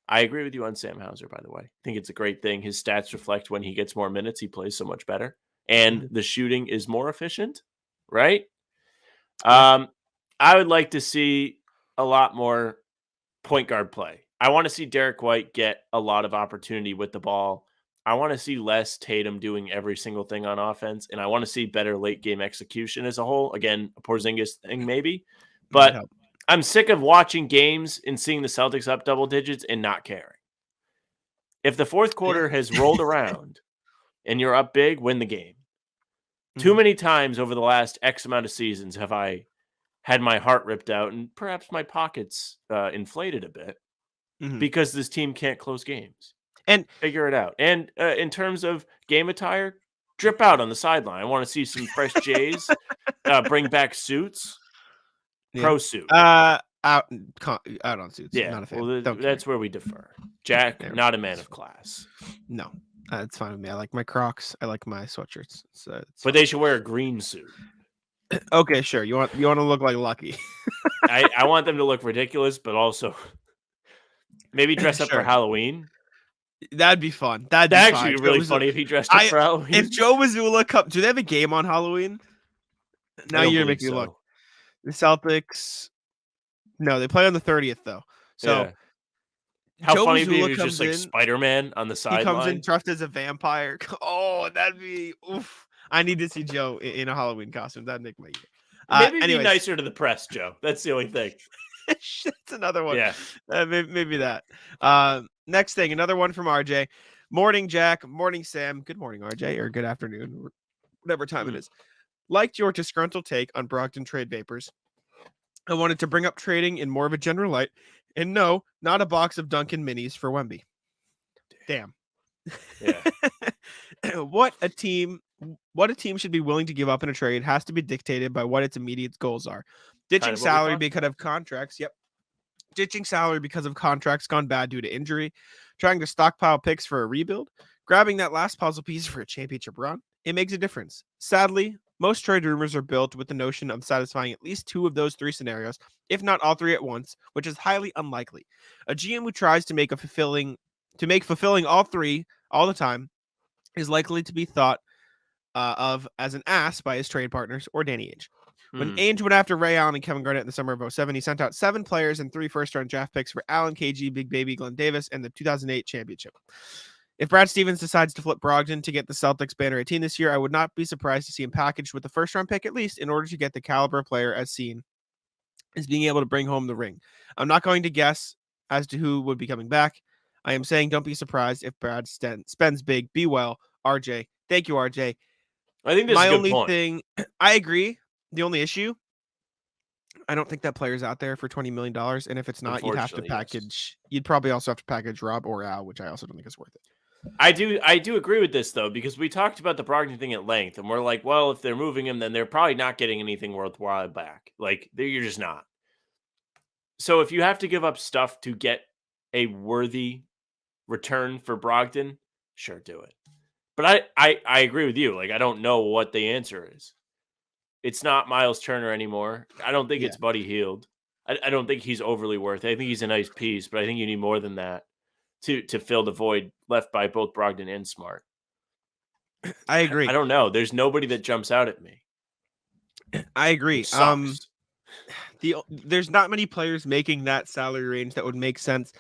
I agree with you on Sam Hauser, by the way. I think it's a great thing. His stats reflect when he gets more minutes, he plays so much better. And the shooting is more efficient, right? I would like to see a lot more point guard play. I want to see Derek White get a lot of opportunity with the ball. I want to see less Tatum doing every single thing on offense, and I want to see better late game execution as a whole. Again, a Porzingis thing maybe, but I'm sick of watching games and seeing the Celtics up double digits and not caring. If the fourth quarter has rolled around and you're up big, win the game. Too many times over the last X amount of seasons have I had my heart ripped out and perhaps my pockets inflated a bit because this team can't close games. And figure it out. And in terms of game attire, drip out on the sideline. I want to see some fresh J's. Bring back suits. Pro suit. Out on suits. Yeah, not a fan. Well, that's where we defer. Jack, not a man of class. No, it's fine with me. I like my Crocs. I like my sweatshirts. But they should wear a green suit. Okay, sure. You want to look like Lucky. I want them to look ridiculous, but also maybe dress up for Halloween. That'd be fun. That'd actually be really funny if he dressed up for Halloween. If Joe Mazzulla do they have a game on Halloween? Now you're gonna make me look. The Celtics. No, they play on the 30th though. So how Joe funny if he Mazzulla was just like Spider-Man on the sideline. He comes in dressed as a vampire. Oh, that'd be oof. I need to see Joe in a Halloween costume. That'd make my year. Maybe be nicer to the press, Joe. That's the only thing. That's another one. Yeah. Maybe that. Next thing, another one from RJ. Morning, Jack. Morning, Sam. Good morning, RJ, or good afternoon, whatever time it is. Liked your disgruntled take on Brogdon trade vapors. I wanted to bring up trading in more of a general light, and no, not a box of Dunkin' Minis for Wemby. Damn. Yeah. What a team should be willing to give up in a trade has to be dictated by what its immediate goals are. Ditching Kind of what we salary talked because of contracts. Yep. Ditching salary because of contracts gone bad due to injury. Trying to stockpile picks for a rebuild. Grabbing that last puzzle piece for a championship run. It makes a difference. Sadly, most trade rumors are built with the notion of satisfying at least two of those three scenarios, if not all three at once, which is highly unlikely. A GM who tries to make fulfilling all three all the time is likely to be thought of as an ass by his trade partners or Danny Ainge. When Ainge went after Ray Allen and Kevin Garnett in the summer of 2007, he sent out 7 players and 3 first-round draft picks for Allen, KG, Big Baby, Glenn Davis, and the 2008 championship. If Brad Stevens decides to flip Brogdon to get the Celtics banner 18 this year, I would not be surprised to see him packaged with the first-round pick at least in order to get the caliber player as seen as being able to bring home the ring. I'm not going to guess as to who would be coming back. I am saying don't be surprised if Brad spends big. Be well, RJ. Thank you, RJ. I think that's my a good only point. thing. I agree. The only issue, I don't think that player's out there for $20 million. And if it's not, you'd have to Unfortunately, package. You'd probably also have to package Rob or Al, which I also don't think is worth it. I do agree with this though, because we talked about the Brogdon thing at length, and we're like, well, if they're moving him, then they're probably not getting anything worthwhile back. Like you're just not. So if you have to give up stuff to get a worthy return for Brogdon, sure, do it. But I agree with you. Like I don't know what the answer is. It's not Miles Turner anymore. I don't think it's Buddy Hield. I don't think he's overly worth it. I think he's a nice piece, but I think you need more than that to fill the void left by both Brogdon and Smart. I agree. I don't know. There's nobody that jumps out at me. I agree. There's not many players making that salary range that would make sense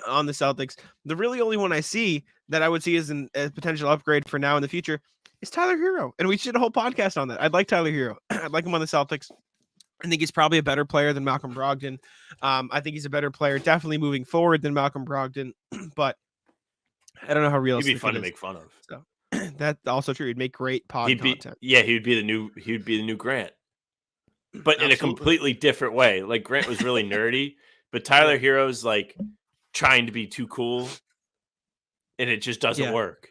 on the Celtics. The really only one I see that I would see as a potential upgrade for now in the future is Tyler Herro. And we did a whole podcast on that. I'd like Tyler Herro. I'd like him on the Celtics. I think he's probably a better player than Malcolm Brogdon. I think he's a better player, definitely moving forward than Malcolm Brogdon. But I don't know how realistic he'd be fun to is. make fun of. So that's also true. He'd make great content. He would be the new Grant. But in a completely different way. Like Grant was really nerdy, but Tyler Herro's like trying to be too cool, and it just doesn't work.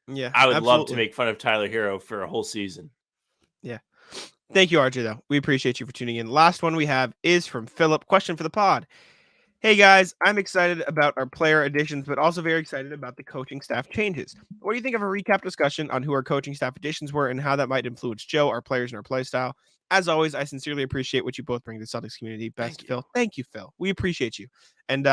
Yeah, I would love to make fun of Tyler Herro for a whole season. Yeah. Thank you, RJ, though. We appreciate you for tuning in. Last one we have is from Philip. Question for the pod. Hey, guys, I'm excited about our player additions, but also very excited about the coaching staff changes. What do you think of a recap discussion on who our coaching staff additions were and how that might influence Joe, our players, and our play style? As always, I sincerely appreciate what you both bring to the Celtics community. Best, Phil. Thank you, Phil. We appreciate you. And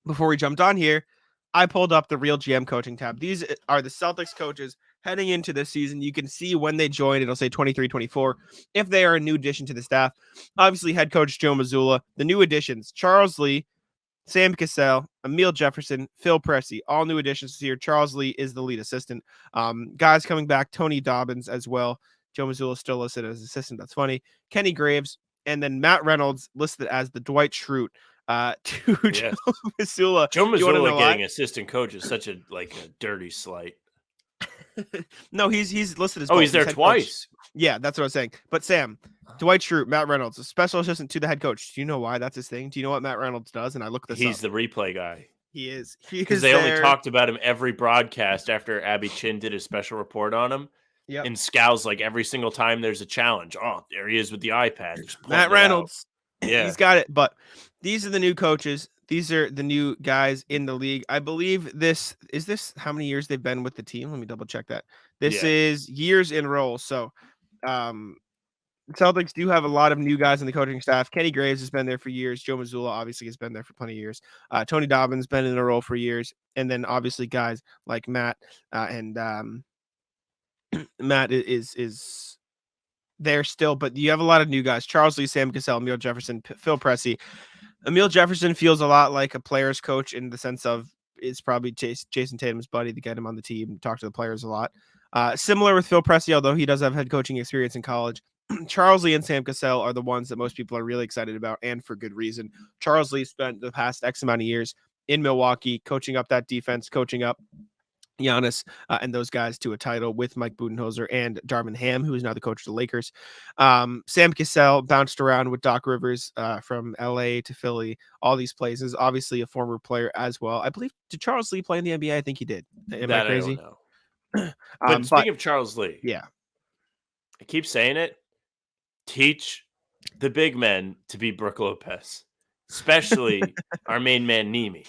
before we jumped on here, I pulled up the Real GM coaching tab. These are the Celtics coaches heading into this season. You can see when they joined. It'll say 23-24 if they are a new addition to the staff. Obviously, head coach Joe Mazzulla. The new additions, Charles Lee, Sam Cassell, Emile Jefferson, Phil Pressey, all new additions this year. Charles Lee is the lead assistant. Guys coming back, Tony Dobbins as well. Joe Mazzulla still listed as assistant. That's funny. Kenny Graves, and then Matt Reynolds listed as the Dwight Schrute. Joe Mazzulla. Joe Mazzulla getting assistant coach is such a dirty slight. No, he's listed as. Oh, he's there twice. Coach. Yeah, that's what I was saying. But Sam, Dwight Schrute, Matt Reynolds, a special assistant to the head coach. Do you know why that's his thing? Do you know what Matt Reynolds does? And I look this up. He's the replay guy. He is. Because they only talked about him every broadcast after Abby Chin did a special report on him. Yeah. And Scow's like every single time there's a challenge. Oh, there he is with the iPad. Matt Reynolds. Yeah. He's got it. But these are the new coaches. These are the new guys in the league. I believe this how many years they've been with the team? Let me double check that. This is years in roll. So Celtics do have a lot of new guys in the coaching staff. Kenny Graves has been there for years. Joe Mazzulla obviously has been there for plenty of years. Tony Dobbins been in a role for years. And then obviously guys like Matt and Matt is there still, but you have a lot of new guys. Charles Lee, Sam Cassell, Emile Jefferson, Phil Pressey. Emile Jefferson feels a lot like a player's coach in the sense of it's probably Jason Tatum's buddy to get him on the team, talk to the players a lot. Similar with Phil Pressey, although he does have head coaching experience in college. Charles Lee and Sam Cassell are the ones that most people are really excited about, and for good reason. Charles Lee spent the past X amount of years in Milwaukee, coaching up that defense, coaching up Giannis and those guys to a title with Mike Budenholzer and Darvin Ham, who is now the coach of the Lakers. Sam Cassell bounced around with Doc Rivers from LA to Philly, all these places. Obviously, a former player as well. I believe, did Charles Lee play in the NBA? I think he did. Am I crazy? I don't know. But speaking of Charles Lee, yeah, I keep saying it. Teach the big men to be Brook Lopez, especially our main man, Nemi.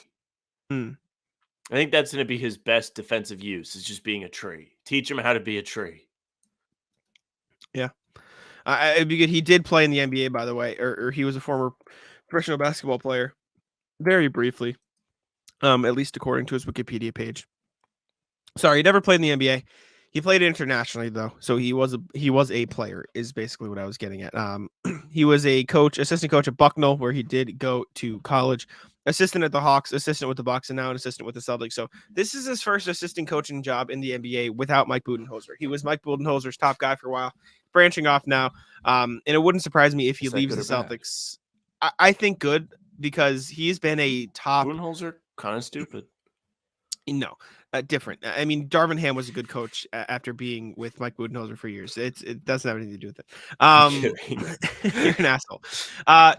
I think that's going to be his best defensive use, is just being a tree. Teach him how to be a tree. Yeah. It'd be good. He did play in the NBA, by the way, or he was a former professional basketball player very briefly, at least according to his Wikipedia page. Sorry, he never played in the NBA. He played internationally, though, so he was a player, is basically what I was getting at. He was a assistant coach at Bucknell, where he did go to college, assistant at the Hawks, assistant with the Bucks, and now an assistant with the Celtics. So this is his first assistant coaching job in the NBA without Mike Budenholzer. He was Mike Budenholzer's top guy for a while, branching off now. And it wouldn't surprise me if he leaves the Celtics. I think good, because he's been a top. Budenholzer, kind of stupid. No, different. I mean, Darvin Ham was a good coach after being with Mike Budenholzer for years. It doesn't have anything to do with it. You're an asshole.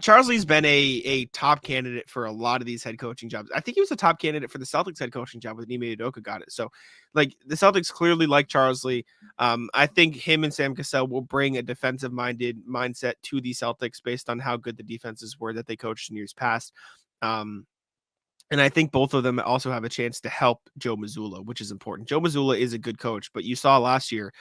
Charles Lee's been a top candidate for a lot of these head coaching jobs. I think he was a top candidate for the Celtics head coaching job when Ime Udoka got it. So, like, the Celtics clearly like Charles Lee. I think him and Sam Cassell will bring a defensive-minded mindset to the Celtics based on how good the defenses were that they coached in years past. And I think both of them also have a chance to help Joe Mazzulla, which is important. Joe Mazzulla is a good coach, but you saw last year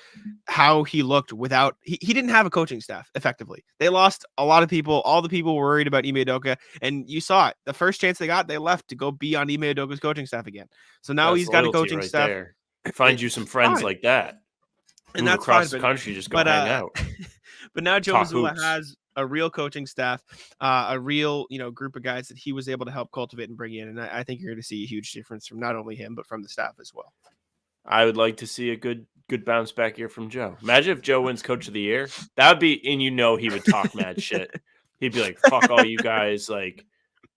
how he looked without he didn't have a coaching staff effectively. They lost a lot of people. All the people were worried about Ime Udoka, and you saw it. The first chance they got, they left to go be on Ime Udoka's coaching staff again. So now he's got a coaching staff. There. Find you some friends like that. And move that's across fine, the country, just go hang out. But now Joe Talk Mazzulla hoops. has a real coaching staff, a real group of guys that he was able to help cultivate and bring in, and I think you're going to see a huge difference from not only him but from the staff as well. I would like to see a good bounce back year from Joe. Imagine if Joe wins Coach of the Year. That would be, and he would talk mad shit. He'd be like, "Fuck all you guys! Like,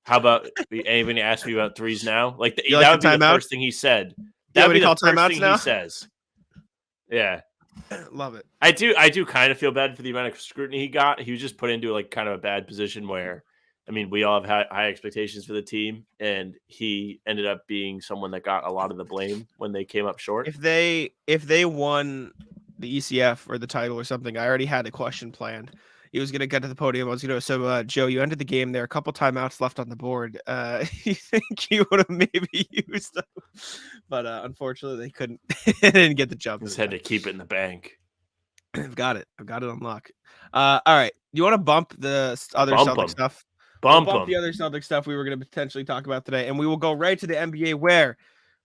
how about anybody ask me about threes now? Like, that would be the first thing he said. That would be the first thing he says. Yeah." Love it. I do kind of feel bad for the amount of scrutiny he got. He was just put into like kind of a bad position where, I mean, we all have high expectations for the team, and he ended up being someone that got a lot of the blame when they came up short. If they won the ECF or the title or something, I already had a question planned. He was going to get to the podium. I was going to, so Joe, you ended the game there. A couple timeouts left on the board. You think you would have maybe used them, but unfortunately they couldn't. They didn't get the jump. Just had to keep it in the bank. I've got it on lock. All right. You want to bump the other Celtic stuff? Bump the other Celtic stuff we were going to potentially talk about today, and we will go right to the NBA where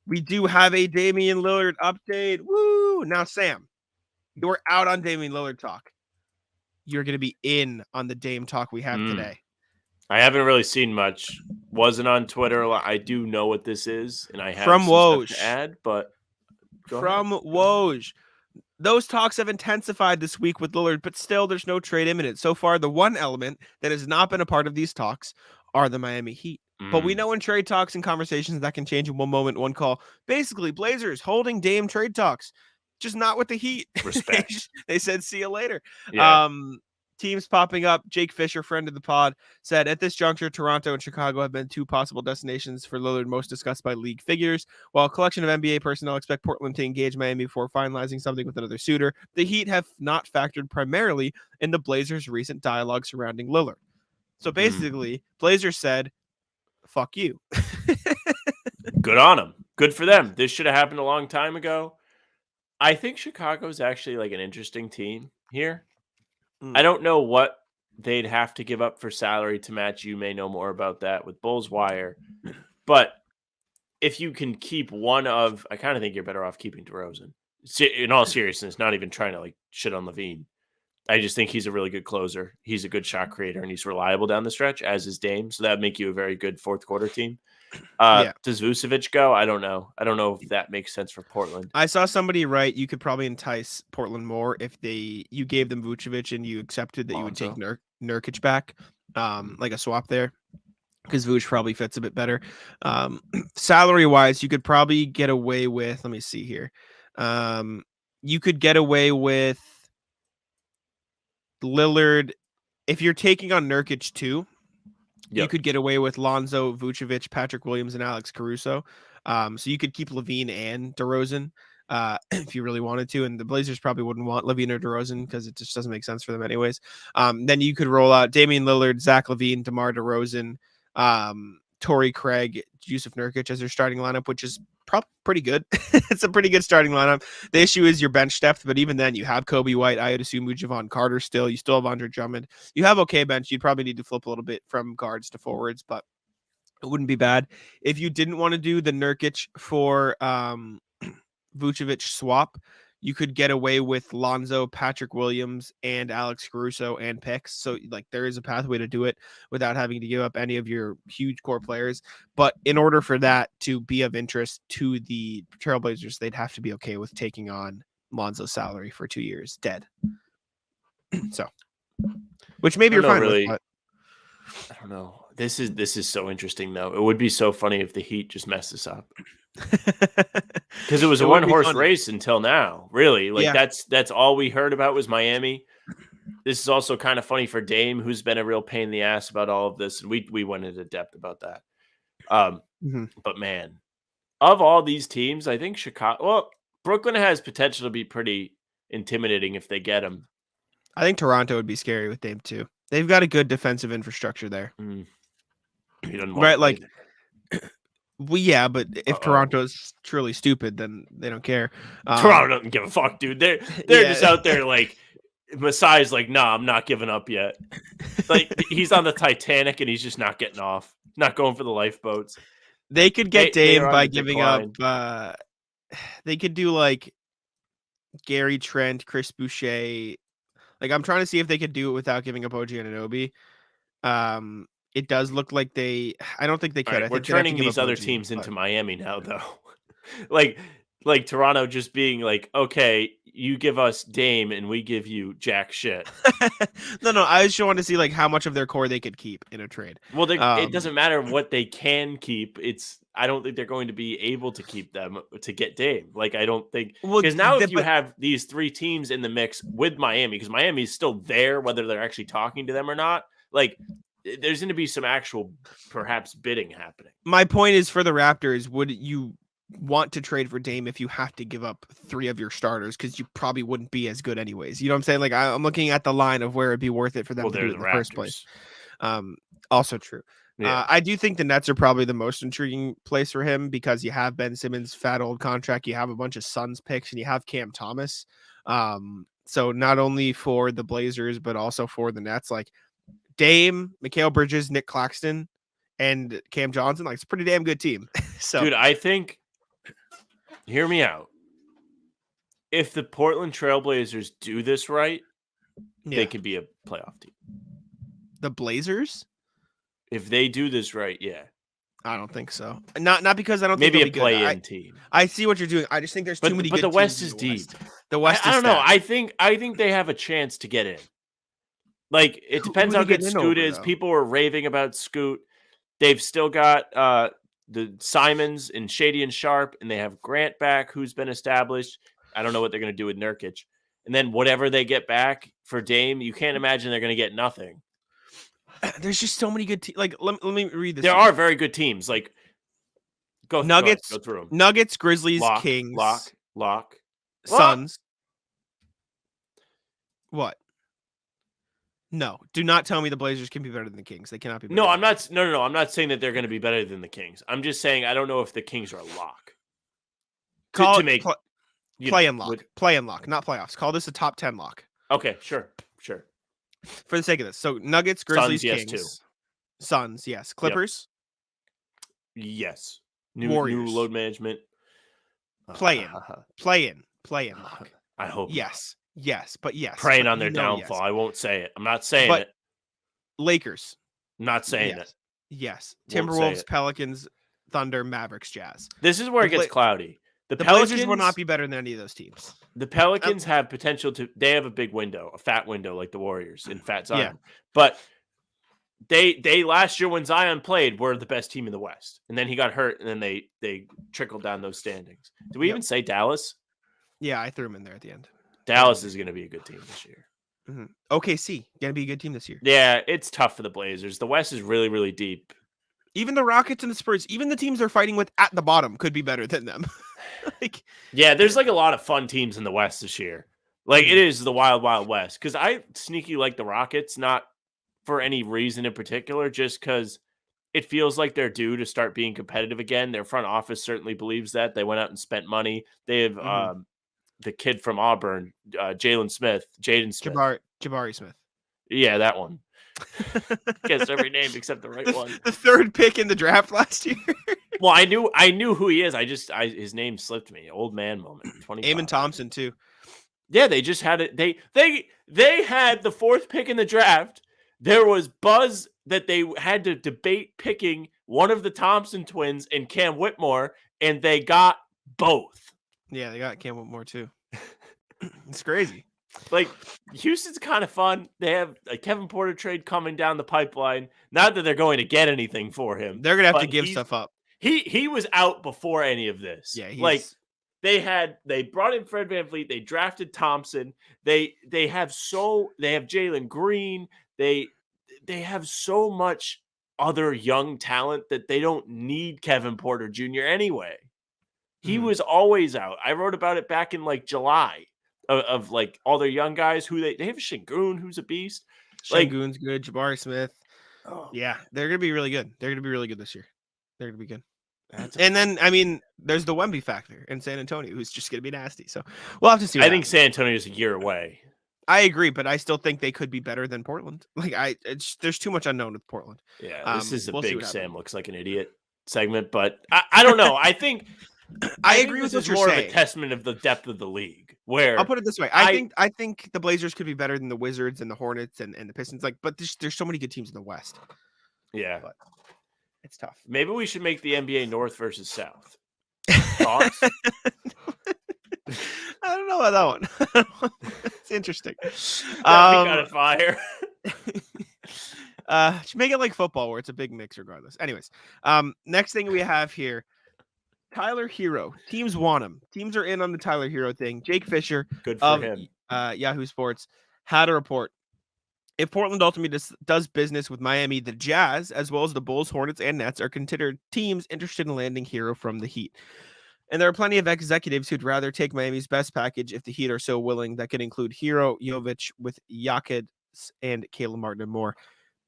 we do have a Damian Lillard update. Woo! Now, Sam, you were out on Damian Lillard talk. You're going to be in on the Dame talk we have today. I haven't really seen much. Wasn't on Twitter a lot. I do know what this is, and I have from some Walsh stuff to add, but from Woj. Those talks have intensified this week with Lillard, but still there's no trade imminent. So far, the one element that has not been a part of these talks are the Miami Heat. But we know in trade talks and conversations that can change in one moment, one call. Basically, Blazers holding Dame trade talks. Just not with the Heat. Respect. They said, see you later. Yeah. Teams popping up. Jake Fisher, friend of the pod, said at this juncture, Toronto and Chicago have been two possible destinations for Lillard, most discussed by league figures. While a collection of NBA personnel expect Portland to engage Miami before finalizing something with another suitor, the Heat have not factored primarily in the Blazers' recent dialogue surrounding Lillard. So basically, Blazers said, fuck you. Good on them. Good for them. This should have happened a long time ago. I think Chicago's actually like an interesting team here. I don't know what they'd have to give up for salary to match. You may know more about that with Bulls Wire. But if you can keep one of, I kind of think you're better off keeping DeRozan. In all seriousness, not even trying to like shit on Levine. I just think he's a really good closer. He's a good shot creator, and he's reliable down the stretch, as is Dame. So that would make you a very good fourth quarter team. Does Vucevic go? I don't know. I don't know if that makes sense for Portland. I saw somebody write you could probably entice Portland more if you gave them Vucevic and you accepted that you would take Nurkic back, like a swap there. because Vooch probably fits a bit better. Salary wise, you could probably get away with. Let me see here. You could get away with Lillard if you're taking on Nurkic too. Yep. You could get away with Lonzo, Vucevic, Patrick Williams, and Alex Caruso. So you could keep Levine and DeRozan if you really wanted to. And the Blazers probably wouldn't want Levine or DeRozan because it just doesn't make sense for them anyways. Then you could roll out Damian Lillard, Zach LaVine, DeMar DeRozan, Torrey Craig, Jusuf Nurkic as their starting lineup, which is probably pretty good. It's a pretty good starting lineup. The issue is your bench depth, but even then you have Kobe White, I would assume Javon Carter still. You still have Andre Drummond. You have okay bench. You'd probably need to flip a little bit from guards to forwards, but it wouldn't be bad. If you didn't want to do the Nurkic for Vucevic swap, you could get away with Lonzo, Patrick Williams, and Alex Caruso and picks. So like there is a pathway to do it without having to give up any of your huge core players. But in order for that to be of interest to the Trailblazers, they'd have to be okay with taking on Lonzo's salary for 2 years dead. So, which maybe you're fine with. But... I don't know. This is so interesting though. It would be so funny if the Heat just messed this up. Because it was a one-horse race until now, really. Like that's all we heard about was Miami. This is also kind of funny for Dame, who's been a real pain in the ass about all of this, and we went into depth about that. But man, of all these teams, I think Brooklyn has potential to be pretty intimidating if they get him. I think Toronto would be scary with Dame too. They've got a good defensive infrastructure there, right? Like. Well, yeah, but if Toronto's truly stupid, then they don't care. Toronto doesn't give a fuck, dude. They're just out there like Masai's like, nah, I'm not giving up yet. Like he's on the Titanic and he's just not getting off, not going for the lifeboats. They could get Dame by giving up. They could do like Gary Trent, Chris Boucher. Like I'm trying to see if they could do it without giving up OG Anunoby. It does look like I don't think they could. Right, I think we're turning these other teams into Miami now, though. like Toronto just being like, okay, you give us Dame and we give you jack shit. No. I just want to see like how much of their core they could keep in a trade. Well, it doesn't matter what they can keep. I don't think they're going to be able to keep them to get Dame. Like, I don't think because now if you have these three teams in the mix with Miami, because Miami is still there, whether they're actually talking to them or not, like. There's going to be some actual, perhaps, bidding happening. My point is for the Raptors, would you want to trade for Dame if you have to give up 3 of your starters? Because you probably wouldn't be as good anyways. You know what I'm saying? Like I'm looking at the line of where it'd be worth it for them to do it in the first place. Also true. Yeah. I do think the Nets are probably the most intriguing place for him because you have Ben Simmons' fat old contract, you have a bunch of Suns picks, and you have Cam Thomas. So not only for the Blazers, but also for the Nets, like Dame, Mikal Bridges, Nick Claxton, and Cam Johnson. Like it's a pretty damn good team. So, dude, I think. Hear me out. If the Portland Trailblazers do this right, they could be a playoff team. The Blazers? If they do this right, yeah. I don't think so. Not because I don't think maybe a play-in team. I see what you're doing. I just think there's too many. But good the West teams is deep. The West. I don't know. I think they have a chance to get in. Like it depends how good Scoot is. People were raving about Scoot. They've still got the Simons and Shady and Sharp, and they have Grant back, who's been established. I don't know what they're going to do with Nurkic. And then whatever they get back for Dame, you can't imagine they're going to get nothing. There's just so many good teams. Like let me read this. There are very good teams. Like Nuggets, go through them. Nuggets, Grizzlies, Kings, Lock, Suns. What? No, do not tell me the Blazers can be better than the Kings. They cannot be better. No, I'm not. No. I'm not saying that they're going to be better than the Kings. I'm just saying I don't know if the Kings are a lock. To make play and lock, not playoffs. Call this a top 10 lock. Okay, sure. For the sake of this, so Nuggets, Grizzlies, Suns, Kings, yes, too. Suns, yes, Clippers, yes, Warriors, new load management, play in lock. I hope yes, but yes, praying on their downfall. Yes. I won't say it. I'm not saying it. Lakers, I'm not saying it. Yes, Timberwolves, Pelicans, Thunder, Mavericks, Jazz. This is where it gets cloudy. The Blazers will not be better than any of those teams. The Pelicans have potential to. They have a big window, a fat window, like the Warriors in Fat Zion. Yeah. But they last year when Zion played were the best team in the West, and then he got hurt, and then they trickled down those standings. Did we even say Dallas? Yeah, I threw him in there at the end. Dallas is going to be a good team this year. Mm-hmm. OKC gonna be a good team this year. Yeah, it's tough for the Blazers. The West is really, really deep. Even the Rockets and the Spurs, even the teams they're fighting with at the bottom, could be better than them. Yeah, there's like a lot of fun teams in the West this year. Like it is the wild, wild West. Because I sneaky like the Rockets, not for any reason in particular, just because it feels like they're due to start being competitive again. Their front office certainly believes that. They went out and spent money. They have the kid from Auburn, Jaden Smith. Jabari Smith. Yeah, that one. Guess every name except the right one. The third pick in the draft last year. Well, I knew who he is. His name slipped me. Old man moment. Amon Thompson too. Yeah, they just had it. They had the fourth pick in the draft. There was buzz that they had to debate picking one of the Thompson twins and Cam Whitmore, and they got both. Yeah, they got Cam Whitmore too. It's crazy. Like, Houston's kind of fun. They have a Kevin Porter trade coming down the pipeline. Not that they're going to get anything for him. They're going to have to give stuff up. He was out before any of this. Yeah, they brought in Fred VanVleet. They drafted Thompson. They have Jalen Green. They have so much other young talent that they don't need Kevin Porter Jr. anyway. He was always out. I wrote about it back in like July of like all their young guys who they have Şengün, who's a beast. Şengün's good. Jabari Smith. Oh. Yeah, they're going to be really good. They're going to be really good this year. They're going to be good. And then, I mean, there's the Wemby factor in San Antonio, who's just going to be nasty. So we'll have to see. I think San Antonio is a year away. I agree, but I still think they could be better than Portland. There's too much unknown with Portland. Yeah, this is a big Sam looks like an idiot segment, but I don't know. I think I agree with what you're saying. More of a testament of the depth of the league. Where I'll put it this way, I think the Blazers could be better than the Wizards and the Hornets and the Pistons. But there's so many good teams in the West. Yeah, but it's tough. Maybe we should make the NBA North versus South. Thoughts? I don't know about that one. It's interesting. Got a fire. Should make it like football where it's a big mix regardless. Anyways, next thing we have here, Tyler Herro. Teams want him. Teams are in on the Tyler Herro thing. Jake Fisher Good for him. Yahoo Sports had a report. If Portland ultimately does business with Miami, the Jazz, as well as the Bulls, Hornets, and Nets, are considered teams interested in landing Herro from the Heat. And there are plenty of executives who'd rather take Miami's best package if the Heat are so willing. That could include Herro, Jovic, with Jakic, and Caleb Martin and more.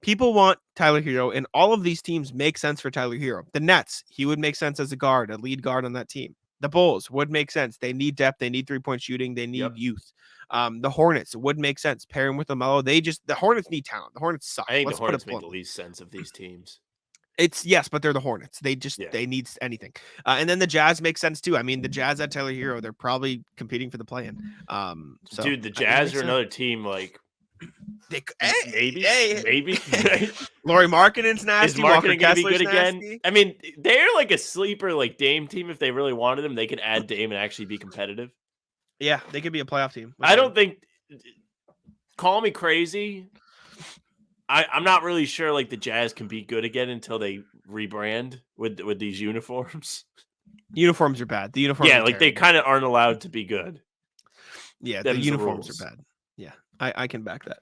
People want Tyler Herro, and all of these teams make sense for Tyler Herro. The Nets, he would make sense as a lead guard on that team. The Bulls would make sense. They need depth. They need 3-point shooting. They need youth. The Hornets would make sense. Pair him with LaMelo. The Hornets need talent. The Hornets suck. I think the Hornets make the least sense of these teams. Yes, but they're the Hornets. They need anything. And then the Jazz makes sense too. I mean, the Jazz at Tyler Herro, they're probably competing for the play-in. Dude, the Jazz are another team like maybe. Lauri Markkanen's nasty. Is Markkanen going to be good again? Nasty. I mean, they're like a sleeper like Dame team. If they really wanted him, they could add Dame and actually be competitive. Yeah, they could be a playoff team. I don't think. Call me crazy. I'm not really sure like the Jazz can be good again until they rebrand with these uniforms. Uniforms are bad. The uniforms, yeah, like they kind of aren't allowed to be good. Yeah, the uniforms are bad. Yeah, I can back that.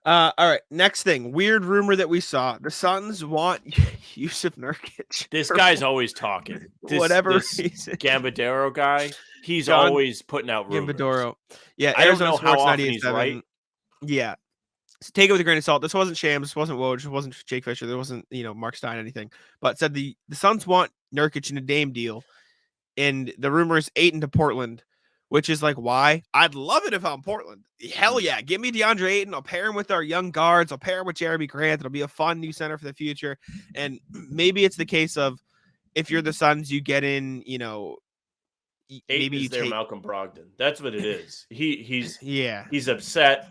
All right, next thing. Weird rumor that we saw. The Suns want Jusuf Nurkic. This guy's always talking. This reason. Gambadoro guy, he's always putting out rumors. Gambadoro. Yeah, I don't know how often he's right. Yeah. So take it with a grain of salt. This wasn't Shams. This wasn't Woj. This wasn't Jake Fisher. There wasn't, Mark Stein, anything. But said the Suns want Nurkic in a Dame deal. And the rumor is Ayton to Portland, which is like, why? I'd love it if I'm Portland. Hell yeah. Give me DeAndre Ayton. I'll pair him with our young guards. I'll pair him with Jeremy Grant. It'll be a fun new center for the future. And maybe it's the case of if you're the Suns, you get in, maybe you take Malcolm Brogdon. That's what it is. He's upset.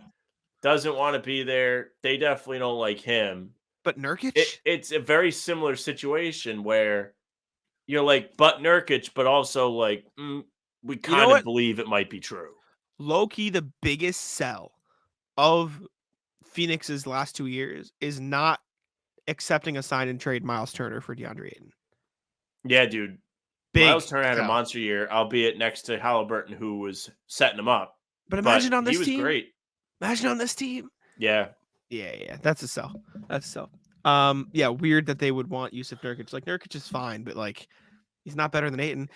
Doesn't want to be there. They definitely don't like him. But Nurkic? It's a very similar situation where you're like, but Nurkic, but also like, we kind of believe it might be true. Low-key, the biggest sell of Phoenix's last 2 years is not accepting a sign and trade Miles Turner for DeAndre Ayton. Yeah, dude. Big Miles Turner had a hell. monster year, albeit next to Halliburton, who was setting him up. But imagine on he this was team. great. Imagine on this team. Yeah. Yeah. That's a sell. That's a sell. Yeah, weird that they would want Jusuf Nurkic. Like, Nurkic is fine, but like, he's not better than Ayton.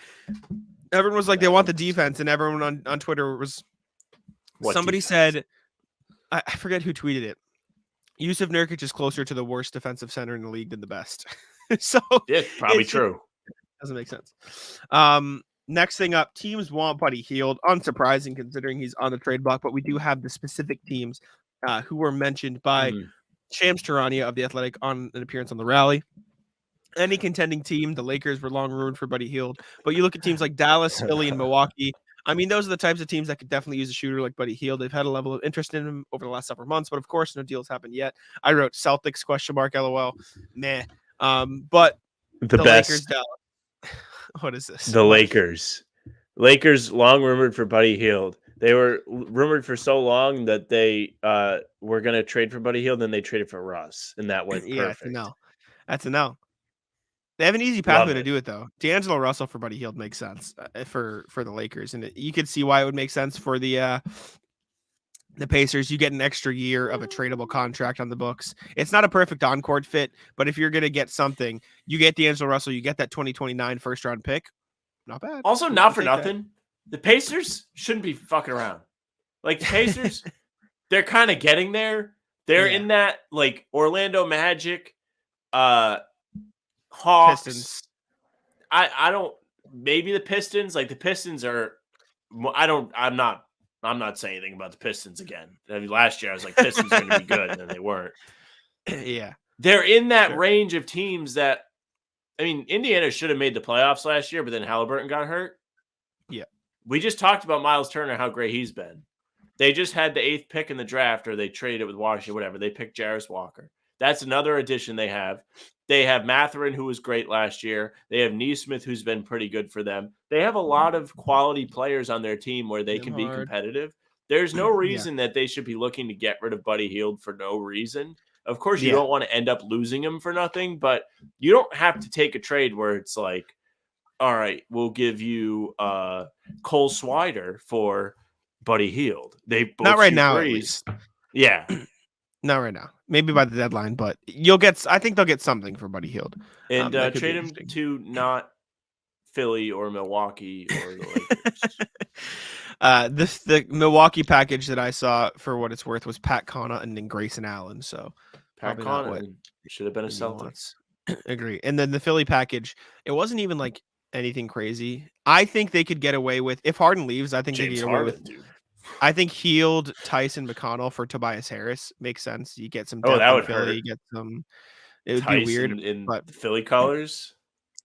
Everyone was like, they want the defense, and everyone on Twitter was. Somebody said, I forget who tweeted it. Jusuf Nurkic is closer to the worst defensive center in the league than the best. So Yeah, probably true. Doesn't make sense. Next thing up, teams want Buddy Hield. Unsurprising considering he's on the trade block, but we do have the specific teams who were mentioned by Shams Charania of The Athletic on an appearance on the Rally. Any contending team, the Lakers were long rumored for Buddy Hield, but you look at teams like Dallas, Philly, and Milwaukee. I mean, those are the types of teams that could definitely use a shooter like Buddy Hield. They've had a level of interest in him over the last several months, but of course, no deals happened yet. I wrote Celtics ? LOL. Meh. But The best. Lakers, Dallas. What is this? The Lakers. Lakers long rumored for Buddy Hield. They were rumored for so long that they were going to trade for Buddy Hield, then they traded for Russ, and that went perfect. No. That's a no. They have an easy pathway to do it, though. D'Angelo Russell for Buddy Hield makes sense for the Lakers, and you could see why it would make sense for the Pacers. You get an extra year of a tradable contract on the books. It's not a perfect on-court fit, but if you're going to get something, you get D'Angelo Russell, you get that 2029 first-round pick. Not bad. Also, not for nothing, the Pacers shouldn't be fucking around. Like, the Pacers, they're kind of getting there. They're in that, like, Orlando Magic, Hawks. Pistons. I don't. Maybe the Pistons. Like, the Pistons are. I'm not saying anything about the Pistons again. I mean, last year I was like, Pistons are going to be good, and then they weren't. Yeah, they're in that range of teams that. I mean, Indiana should have made the playoffs last year, but then Halliburton got hurt. Yeah, we just talked about Miles Turner, how great he's been. They just had the 8th pick in the draft, or they traded with Washington, whatever. They picked Jarris Walker. That's another addition they have. They have Mathurin, who was great last year. They have Nesmith, who's been pretty good for them. They have a lot of quality players on their team where they can be competitive. There's no reason that they should be looking to get rid of Buddy Hield for no reason. Of course, you don't want to end up losing him for nothing, but you don't have to take a trade where it's like, all right, we'll give you Cole Swider for Buddy Hield. They both not right now, at least. Yeah. Not right now. Maybe by the deadline, but you'll get. I think they'll get something for Buddy Hield, and trade him to not Philly or Milwaukee or the Lakers. The Milwaukee package that I saw, for what it's worth, was Pat Connaughton and Grayson Allen. So Pat Connaughton should have been a Celtics. Agree. And then the Philly package, it wasn't even like anything crazy. I think they could get away with, if Harden leaves, I think they could get away with. Dude. I think Hield, Tyson, McConnell for Tobias Harris makes sense. You get some. That would Philly, hurt. You get some. It would Tyson be weird in but the Philly colors.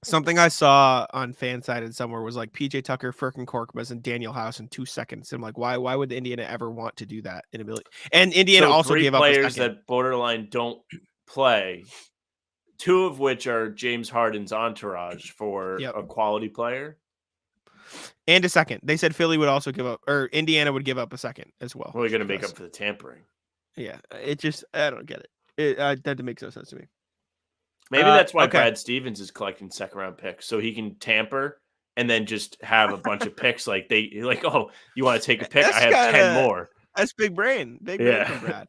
Something I saw on Fansided somewhere was like PJ Tucker, Furkan Korkmaz, and Daniel House in 2 seconds. I'm like, why would Indiana ever want to do that in ability? And Indiana also gave up players that borderline don't play, 2 of which are James Harden's entourage for a quality player. And a second. They said Philly would also give up, or Indiana would give up a second as well. We're going to make up for the tampering. Yeah, it just, I don't get it. That makes no sense to me. Maybe that's why Brad Stevens is collecting second-round picks, so he can tamper and then just have a bunch of picks. Oh, you want to take a pick? I have 10 more. That's big brain. Big brain from Brad.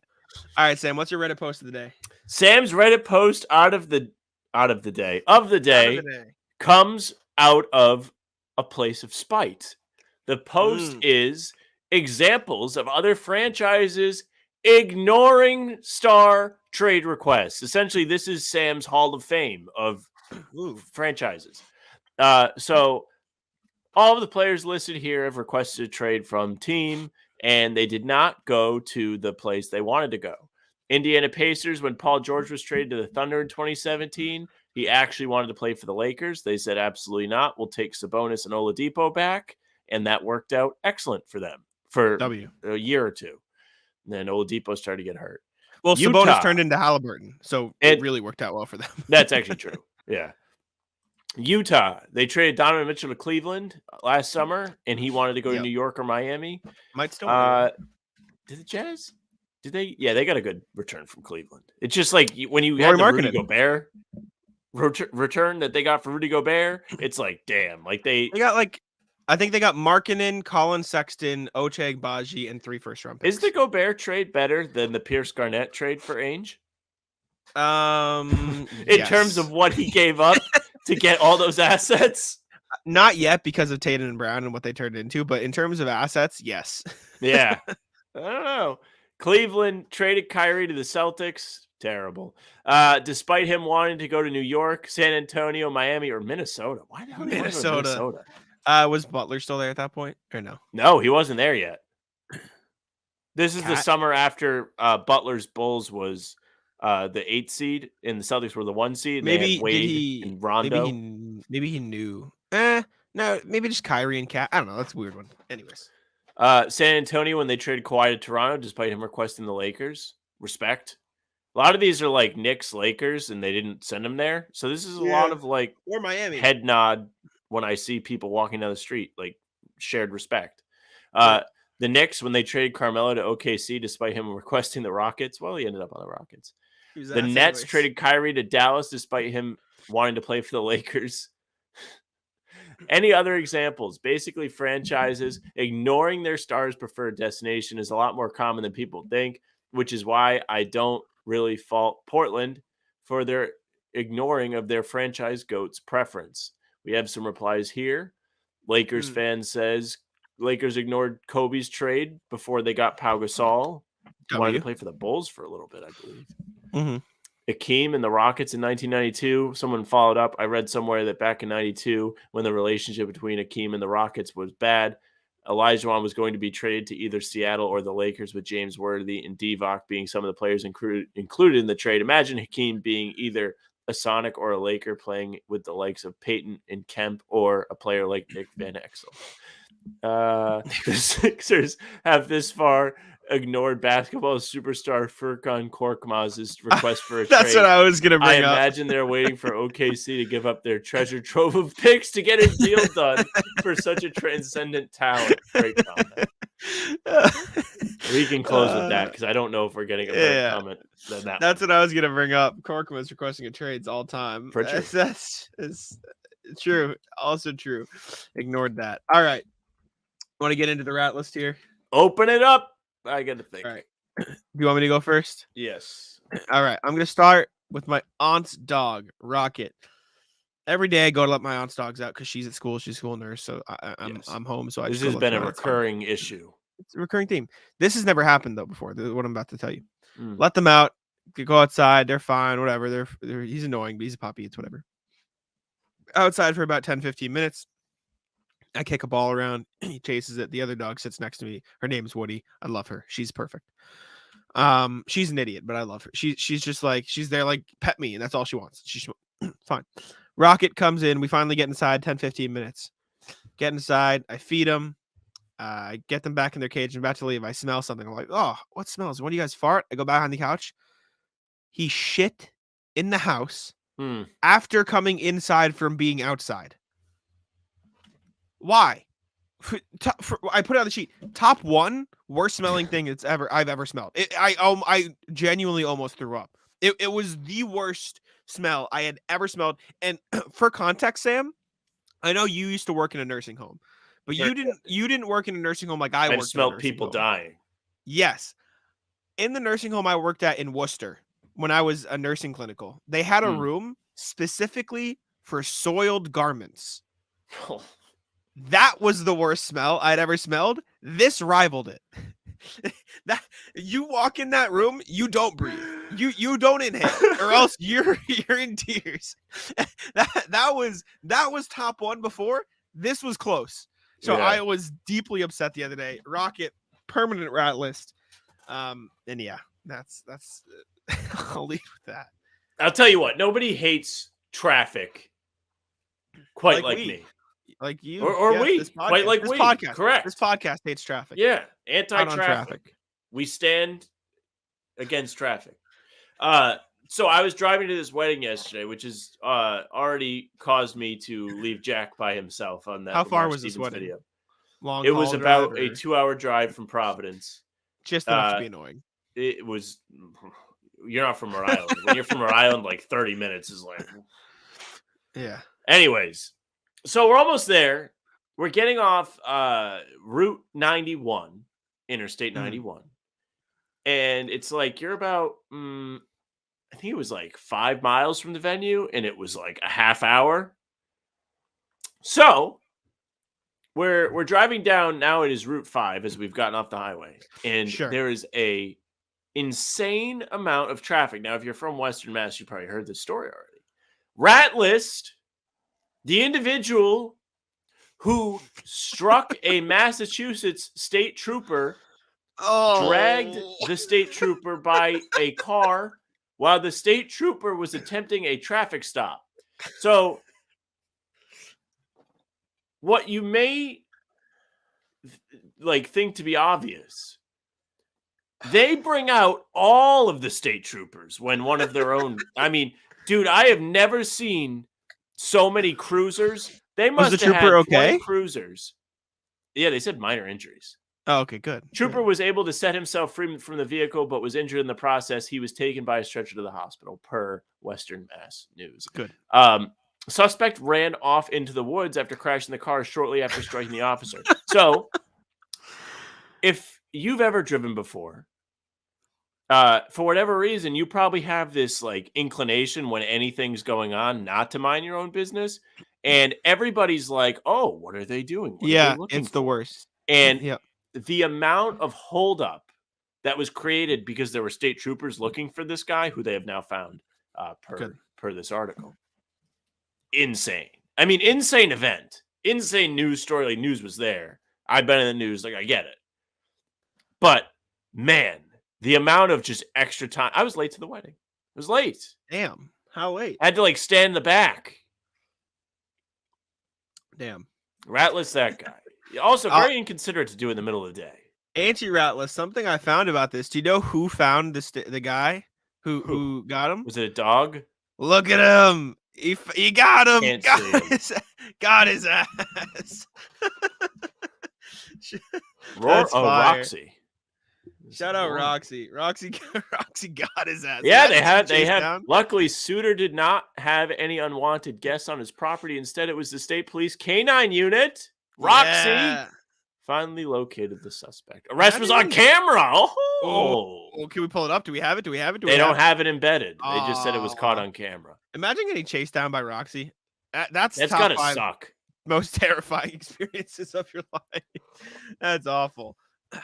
All right, Sam, what's your Reddit post of the day? Sam's Reddit post of the day comes out of a place of spite. The post is examples of other franchises ignoring star trade requests. Essentially, this is Sam's Hall of Fame of franchises. So all of the players listed here have requested a trade from team, and they did not go to the place they wanted to go. Indiana Pacers, when Paul George was traded to the Thunder in 2017, he actually wanted to play for the Lakers. They said, absolutely not. We'll take Sabonis and Oladipo back. And that worked out excellent for them for a year or two. And then Oladipo started to get hurt. Well, Sabonis turned into Halliburton, so it really worked out well for them. That's actually true. Yeah. Utah, they traded Donovan Mitchell to Cleveland last summer, and he wanted to go to New York or Miami. Might still. Did the Jazz? Did they? Yeah, they got a good return from Cleveland. It's just like when you Lauri had the Rudy Markkanen. Gobert return that they got for Rudy Gobert, it's like, damn, like They got I think they got Markkanen, Colin Sexton, Ochai Agbaji, and 3 first-round picks. Is the Gobert trade better than the Pierce Garnett trade for Ainge? In terms of what he gave up to get all those assets? Not yet because of Tatum and Brown and what they turned into, but in terms of assets, yes. Yeah. I don't know. Cleveland traded Kyrie to the Celtics. Terrible. Despite him wanting to go to New York, San Antonio, Miami, or Minnesota. Why the hell did he want to go to Minnesota? Was Butler still there at that point or no? No, he wasn't there yet. This is the summer after Butler's Bulls was the 8th seed and the Celtics were the 1 seed. Maybe they had Wade and Rondo. Maybe he knew. No, maybe just Kyrie and Cat. I don't know. That's a weird one. Anyways. San Antonio, when they traded Kawhi to Toronto, despite him requesting the Lakers, respect. A lot of these are like Knicks, Lakers, and they didn't send him there. So this is a lot of like or Miami head nod when I see people walking down the street, like shared respect. The Knicks, when they traded Carmelo to OKC, despite him requesting the Rockets, well, he ended up on the Rockets. The Nets traded Kyrie to Dallas, despite him wanting to play for the Lakers. Any other examples? Basically, franchises ignoring their stars' preferred destination is a lot more common than people think, which is why I don't really fault Portland for their ignoring of their franchise GOAT's preference. We have some replies here. Lakers fan says Lakers ignored Kobe's trade before they got Pau Gasol. He wanted to play for the Bulls for a little bit, I believe. Mm-hmm. Akeem and the Rockets in 1992. Someone followed up. I read somewhere that back in 92, when the relationship between Akeem and the Rockets was bad, Olajuwon was going to be traded to either Seattle or the Lakers, with James Worthy and Divock being some of the players included in the trade. Imagine Hakeem being either a Sonic or a Laker playing with the likes of Peyton and Kemp, or a player like Nick Van Exel. The Sixers have this far ignored basketball superstar Furkan Korkmaz's request for a trade. That's what I was going to bring up. I imagine they're waiting for OKC to give up their treasure trove of picks to get a deal done for such a transcendent talent. Great comment. We can close with that because I don't know if we're getting a better comment than that. That's what I was going to bring up. Korkmaz requesting a trades all time. For true. That's true. Also true. Ignored that. All right. Want to get into the rat list here? Open it up. I got to think. All right. Do you want me to go first? Yes. All right. I'm going to start with my aunt's dog, Rocket. Every day I go to let my aunt's dogs out because she's at school. She's a school nurse. So I'm home. So this has been a recurring issue. It's a recurring theme. This has never happened, though, before. This is what I'm about to tell you. Let them out. Go outside. They're fine. Whatever. He's annoying, but he's a puppy. It's whatever. Outside for about 10, 15 minutes. I kick a ball around. He chases it. The other dog sits next to me. Her name is Woody. I love her. She's perfect. She's an idiot, but I love her. She's just like, she's there like, pet me, and that's all she wants. She's fine. Rocket comes in. We finally get inside. 10, 15 minutes. Get inside. I feed them. I get them back in their cage. I'm about to leave. I smell something. I'm like, oh, what smells? What do you guys fart? I go back on the couch. He shit in the house after coming inside from being outside. Why? I put it on the sheet. Top 1 worst smelling thing I've ever smelled. I genuinely almost threw up. It was the worst smell I had ever smelled. And for context, Sam, I know you used to work in a nursing home, but you didn't work in a nursing home like I worked. I've smelled people dying. Yes. In the nursing home I worked at in Worcester, when I was a nursing clinical, they had a room specifically for soiled garments. That was the worst smell I'd ever smelled. This rivaled it. That you walk in that room, you don't breathe. You don't inhale, or else you're in tears. That was top 1 before. This was close. So yeah. I was deeply upset the other day. Rocket, permanent rat list. And yeah, that's I'll leave with that. I'll tell you what, nobody hates traffic quite like me. Like you, or yes, we, quite like we. Podcast, correct. This podcast hates traffic. Yeah, anti-traffic. We stand against traffic. So I was driving to this wedding yesterday, which has already caused me to leave Jack by himself on that. How far Lamar was this Stevens wedding? Video. Long. It was about a 2-hour drive from Providence. Just enough to be annoying. it was. You're not from Rhode Island. When you're from Rhode Island, like 30 minutes is like. Yeah. Anyways, so we're almost there. We're getting off Route 91, Interstate 91. And it's like you're about, I think it was like 5 miles from the venue, and it was like a half hour. So we're driving down. Now it is Route 5 as we've gotten off the highway. And there is a insane amount of traffic. Now, if you're from Western Mass, you probably heard this story already. Rat List, the individual who struck a Massachusetts state trooper, dragged the state trooper by a car while the state trooper was attempting a traffic stop. So what you may think to be obvious, they bring out all of the state troopers when one of their own. I mean, dude, I have never seen so many cruisers. They must was the have trooper had 20 okay? cruisers. Yeah, they said minor injuries. Oh, okay, good. Trooper was able to set himself free from the vehicle, but was injured in the process. He was taken by a stretcher to the hospital, per Western Mass News. Good. Suspect ran off into the woods after crashing the car shortly after striking the officer. So, if you've ever driven before, for whatever reason, you probably have this inclination when anything's going on not to mind your own business. And everybody's like, oh, what are they doing? What are they looking it's the for? worst. And the amount of holdup that was created because there were state troopers looking for this guy, who they have now found per this article. Insane. I mean, insane event. Insane news story. News was there. I've been in the news. I get it. But, man, the amount of just extra time. I was late to the wedding. I was late. Damn. How late? I had to stand in the back. Damn. Ratless, that guy. Also, very inconsiderate to do in the middle of the day. Anti-Ratless, something I found about this. Do you know who found the guy who got him? Was it a dog? Look at him. He got him. Got his ass. Roxy. Shout out Roxy. Roxy got his ass. Yeah, they had. Down. Luckily, Suter did not have any unwanted guests on his property. Instead, it was the state police canine unit. Roxy finally located the suspect. Arrest was on camera. Oh, can we pull it up? Do we have it? They don't have it embedded. They just said it was caught on camera. Imagine getting chased down by Roxy. That's gotta suck. Most terrifying experiences of your life. That's awful.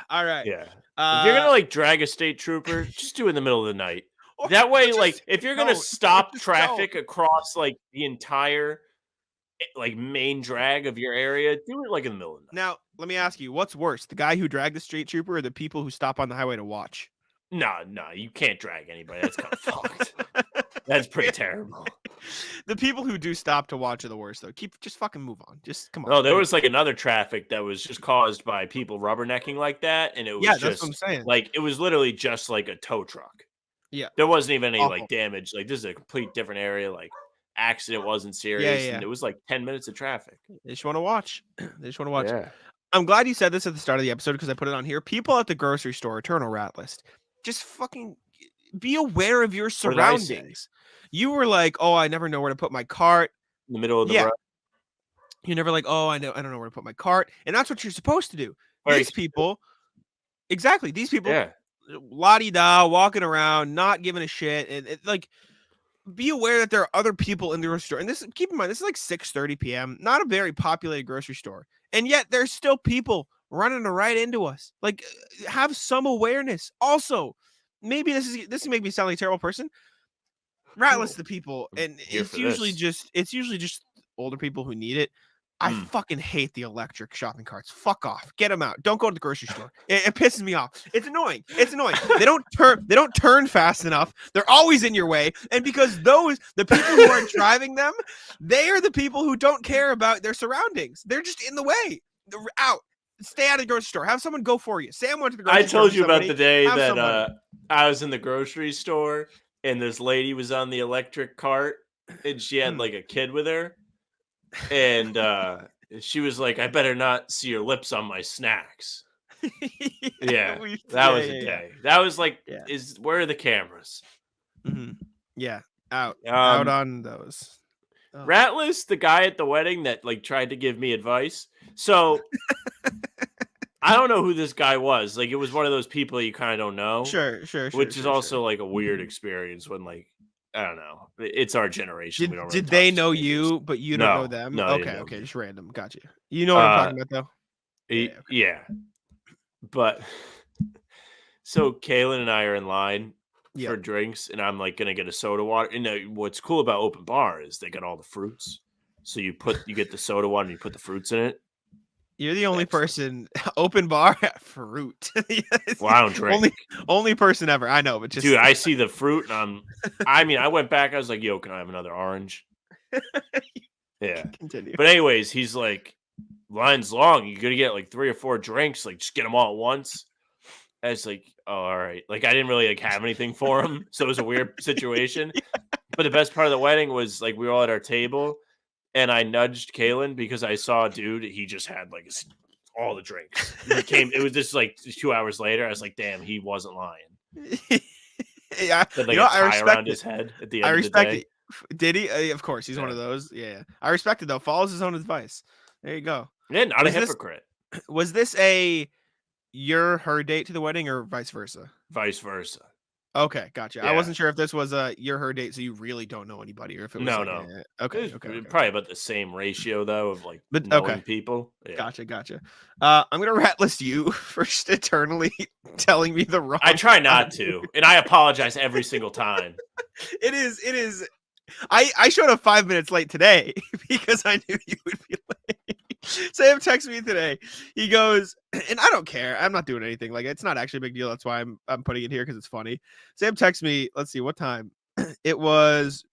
All right. Yeah. If you're gonna drag a state trooper, just do it in the middle of the night. That way, if you're gonna stop traffic across the entire main drag of your area, do it in the middle of the night. Now, let me ask you, what's worse, the guy who dragged the state trooper or the people who stop on the highway to watch? No, you can't drag anybody. That's kind of fucked. That's pretty terrible. The people who do stop to watch are the worst, though. Just fucking move on. Just come on. No, there was another traffic that was just caused by people rubbernecking like that, and it was that's what I'm saying. It was literally just a tow truck. Yeah, there wasn't even any damage. This is a complete different area. Accident wasn't serious, and it was 10 minutes of traffic. They just want to watch. Yeah. I'm glad you said this at the start of the episode because I put it on here. People at the grocery store, Eternal Rat List, just fucking be aware of your surroundings. You were like, oh, I never know where to put my cart. In the middle of the road. You're never like, oh, I don't know where to put my cart. And that's what you're supposed to do. These people, la-di-da, walking around, not giving a shit. And be aware that there are other people in the grocery store. And keep in mind, this is 6:30 p.m., not a very populated grocery store. And yet there's still people running right into us. Have some awareness. Also, maybe this is make me sound like a terrible person. Ratless the people, and it's usually just older people who need it. I fucking hate the electric shopping carts. Fuck off. Get them out. Don't go to the grocery store. It pisses me off. It's annoying. They don't turn fast enough. They're always in your way. And because the people who are driving them, they are the people who don't care about their surroundings. They're just in the way. They're out. Stay out of the grocery store. Have someone go for you. Sam went to the grocery store. I told you about the day that I was in the grocery store and this lady was on the electric cart and she had a kid with her. And she was like, I better not see your lips on my snacks. Yeah, we- that yeah, was yeah, a yeah. day. That was like, Yeah. where are the cameras? Yeah, out Um, on those. Oh. Ratless, the guy at the wedding that like tried to give me advice. So I don't know who this guy was. Like, it was one of those people you kind of don't know. Sure. Which is also like a weird experience when, like, I don't know. It's our generation. We don't really Did talk they to know strangers. you, but you don't know them? No, they didn't know Okay, me. just random. Gotcha. You know what I'm talking about, though. Yeah. Yeah. But so Kaylin and I are in line Yeah. for drinks, and I'm like gonna get a soda water. And what's cool about open bar is they got all the fruits. So you get the soda water and you put the fruits in it. You're the only Excellent. person open bar fruit. Well, I don't drink. Only person ever. I know, but just Dude, I see the fruit and I went back. I was like, "Yo, can I have another orange?" Yeah. Continue. But anyways, he's like, "Line's long. You're gonna get like 3 or 4 drinks. Like, just get them all at once." I was like, "Oh, all right." Like, I didn't really like have anything for him, so it was a weird situation. But the best part of the wedding was like we were all at our table, and I nudged Kalen because I saw a dude. He just had like all the drinks. It was just like 2 hours later. I was like, "Damn, he wasn't lying." Yeah, Had like a tie around his head at the end of the day. It. Did he? Of course, he's one of those. Yeah, I respect it though. Follows his own advice. There you go. Yeah, not a hypocrite. Was this her date to the wedding or vice versa? Vice versa. Okay, gotcha. Yeah. I wasn't sure if this was her date, so you really don't know anybody, or if it was No. Okay. Probably about the same ratio though of like But knowing people. Yeah. Gotcha. I'm gonna rat list you for just eternally telling me the wrong. I try not to, and I apologize every single time. It is. I showed up 5 minutes late today because I knew you would be late. Sam texted me today. He goes, and I don't care. I'm not doing anything. Like, it's not actually a big deal. That's why I'm putting it here because it's funny. Sam texted me. Let's see what time. It was.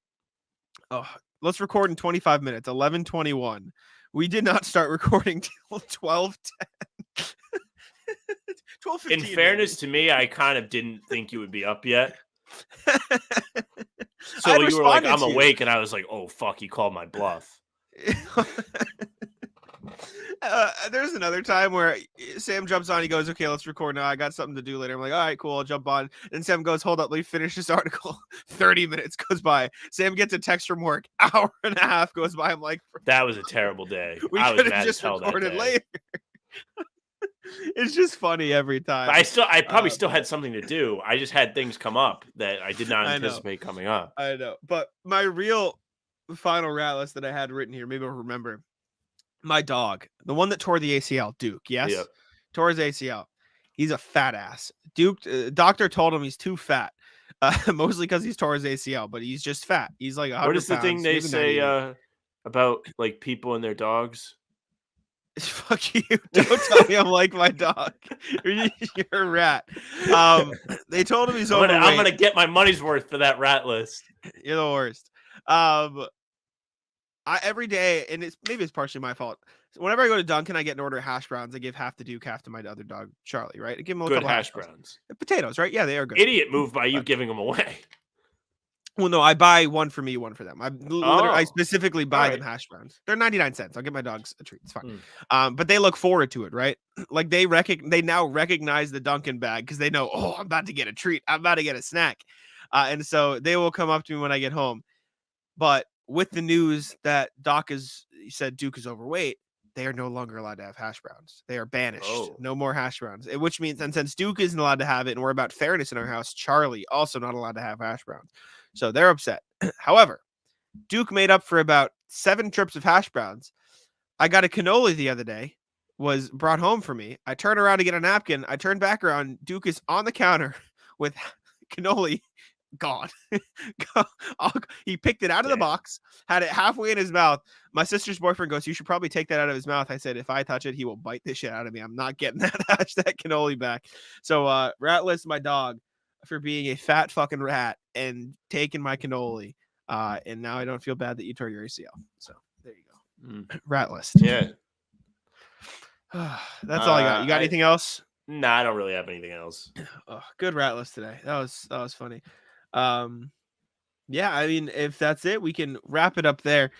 Oh, let's record in 25 minutes. 11:21. We did not start recording till 12:10. 12:15. In fairness to me, I kind of didn't think you would be up yet. So you were like, "I'm awake," and I was like, "Oh fuck, he called my bluff." There's another time where Sam jumps on. He goes, "Okay, let's record now. I got something to do later." I'm like, "All right, cool. I'll jump on." And Sam goes, "Hold up, let me finish this article." 30 minutes goes by. Sam gets a text from work. Hour and a half goes by. I'm like, that was a terrible day. We I was could mad have as just hell that recorded day. later. It's just funny every time. I probably still had something to do. I just had things come up that I did not anticipate coming up. I know, but my real final rat list that I had written here, maybe I'll remember. My dog, the one that tore the ACL, Duke. Yes, Yep. Tore his ACL. He's a fat ass. Duke. Doctor told him he's too fat, mostly because he's tore his ACL. But he's just fat. He's like 100 What is the pounds, thing they maybe say 98. about like people and their dogs? Fuck you! Don't tell me I'm like my dog. You're a rat. They told him he's overweight. I'm gonna get my money's worth for that rat list. You're the worst. Every day, and maybe it's partially my fault. Whenever I go to Dunkin', I get an order of hash browns. I give half to Duke, half to my other dog, Charlie. Right? I give him a Good couple hash browns. Potatoes, right? Yeah, they are good. Idiot move by you giving them away. Well, no, I buy one for me, one for them. I specifically buy them hash browns. They're 99 cents. I'll get my dogs a treat. It's fine. But they look forward to it, right? Like they now recognize the Dunkin' bag because they know, oh, I'm about to get a treat. I'm about to get a snack. And so they will come up to me when I get home. But with the news that said Duke is overweight, they are no longer allowed to have hash browns. They are banished. Oh. No more hash browns. Which means, and since Duke isn't allowed to have it, and we're about fairness in our house, Charlie also not allowed to have hash browns. So they're upset. However, Duke made up for about 7 trips of hash browns. I got a cannoli the other day, was brought home for me. I turned around to get a napkin. I turned back around. Duke is on the counter with cannoli gone. He picked it out of the box, had it halfway in his mouth. My sister's boyfriend goes, "You should probably take that out of his mouth." I said, "If I touch it, he will bite the shit out of me. I'm not getting that cannoli back." So ratless my dog for being a fat fucking rat and taking my cannoli. And now I don't feel bad that you tore your ACL. So there you go. Rat list. Yeah. That's all I got. You got anything else? Nah, I don't really have anything else. Oh, good rat list today. That was funny. Yeah, I mean, if that's it, we can wrap it up there.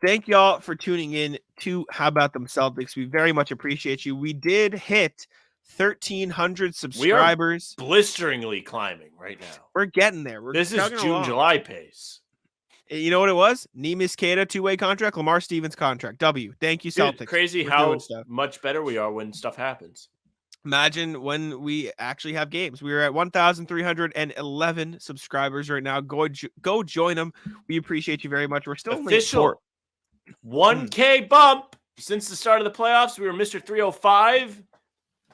Thank y'all for tuning in to How About Them Celtics. We very much appreciate you. We did hit 1,300 subscribers. Blisteringly climbing right now. We're getting there. We're This is chugging June, along. July pace. You know what it was? Neemias Queta, 2-way contract. Lamar Stevens contract. W. Thank you, Celtics. Dude, crazy We're how doing stuff. much better we are when stuff happens. Imagine when we actually have games. We are at 1,311 subscribers right now. Go join them. We appreciate you very much. We're still Official 1K bump since the start of the playoffs. We were Mr. 305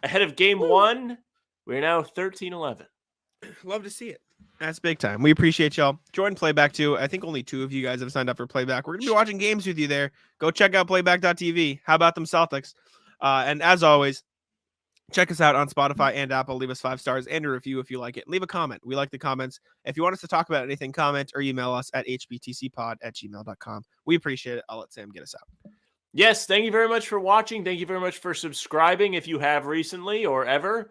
ahead of game 1. We're now 13-11. Love to see it. That's big time. We appreciate y'all. Join Playback too. I think only 2 of you guys have signed up for Playback. We're going to be watching games with you there. Go check out playback.tv. How about them Celtics? And as always, check us out on Spotify and Apple. Leave us 5 stars and a review if you like it. Leave a comment. We like the comments. If you want us to talk about anything, comment or email us at hbtcpod@gmail.com. We appreciate it. I'll let Sam get us out. Yes, thank you very much for watching. Thank you very much for subscribing if you have recently or ever.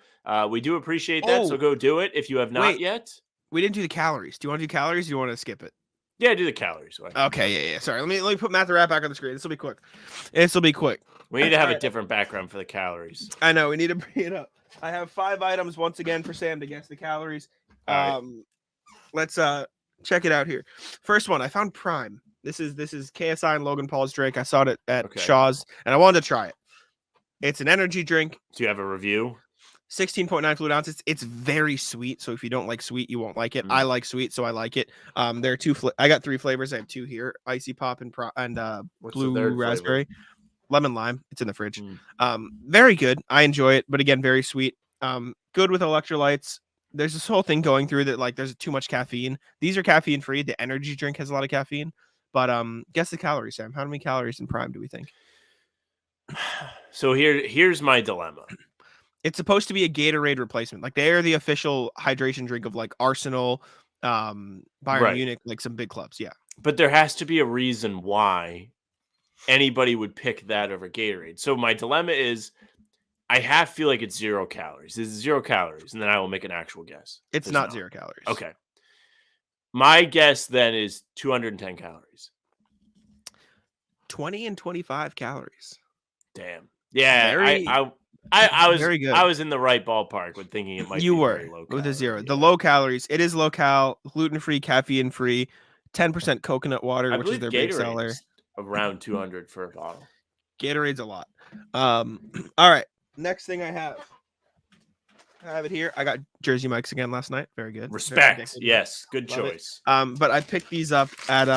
We do appreciate that, so go do it if you have not yet. We didn't do the calories. Do you want to do calories or do you want to skip it? Yeah, do the calories. Okay, yeah. Sorry, let me put Matt the Rat back on the screen. This will be quick. We need to have a different background for the calories. I know. We need to bring it up. I have 5 items once again for Sam to guess the calories. Let's check it out here. First one, I found Prime. This is KSI and Logan Paul's drink. I saw it at Shaw's, and I wanted to try it. It's an energy drink. Do you have a review? 16.9 fluid ounces. It's very sweet. So if you don't like sweet, you won't like it. I like sweet, so I like it. There are 2. I got 3 flavors. I have 2 here: icy pop and blue raspberry, lemon lime. It's in the fridge. Very good. I enjoy it, but again, very sweet. Good with electrolytes. There's this whole thing going through that there's too much caffeine. These are caffeine free. The energy drink has a lot of caffeine. But guess the calories, Sam. How many calories in Prime do we think? So here's my dilemma. It's supposed to be a Gatorade replacement. They are the official hydration drink of Arsenal, Bayern Munich, some big clubs. Yeah. But there has to be a reason why anybody would pick that over Gatorade. So my dilemma is I feel like it's 0 calories. It's 0 calories, and then I will make an actual guess. It's not 0 calories. Okay. My guess then is 210 calories. 20 and 25 calories. Damn. Yeah, I was very good. I was in the right ballpark with thinking it might be very low with a 0. Yeah. The low calories. It is low cal, gluten free, caffeine free, 10% coconut water, which is their big seller. Around 200 for a bottle. Gatorade's a lot. All right. Next thing I have it here. I got Jersey Mike's again last night. Very good. Respect. Yes. Good Love choice. It. But I picked these up at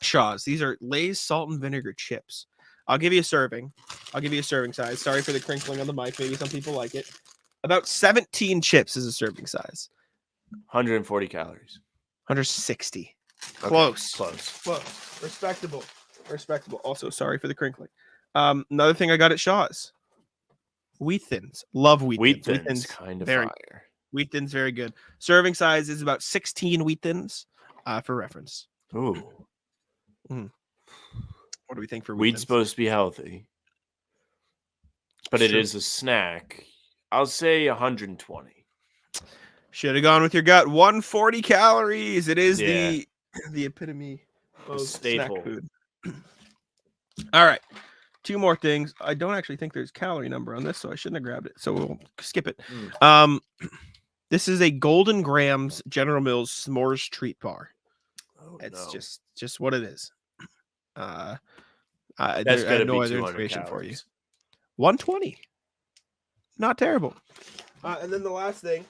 Shaw's. These are Lay's salt and vinegar chips. I'll give you a serving. Size. Sorry for the crinkling on the mic. Maybe some people like it. About 17 chips is a serving size. 140 calories. 160. Okay. Close. Respectable. Also, sorry for the crinkling. Another thing I got at Shaw's. Wheat Thins. Love Wheat Thins. Wheat Thins kind of very fire. Wheat Thins, very good. Serving size is about 16 Wheat Thins, for reference. Ooh. What do we think for wheat's supposed to be healthy, but it is a snack. I'll say 120. Should have gone with your gut. 140 calories. It is the epitome of staple snack food. All right. 2 more things. I don't actually think there's a calorie number on this, so I shouldn't have grabbed it. So we'll skip it. This is a Golden Grams General Mills S'mores treat bar. It's just what it is. That's got no be other information calories. for you. 120. Not terrible. And then the last thing,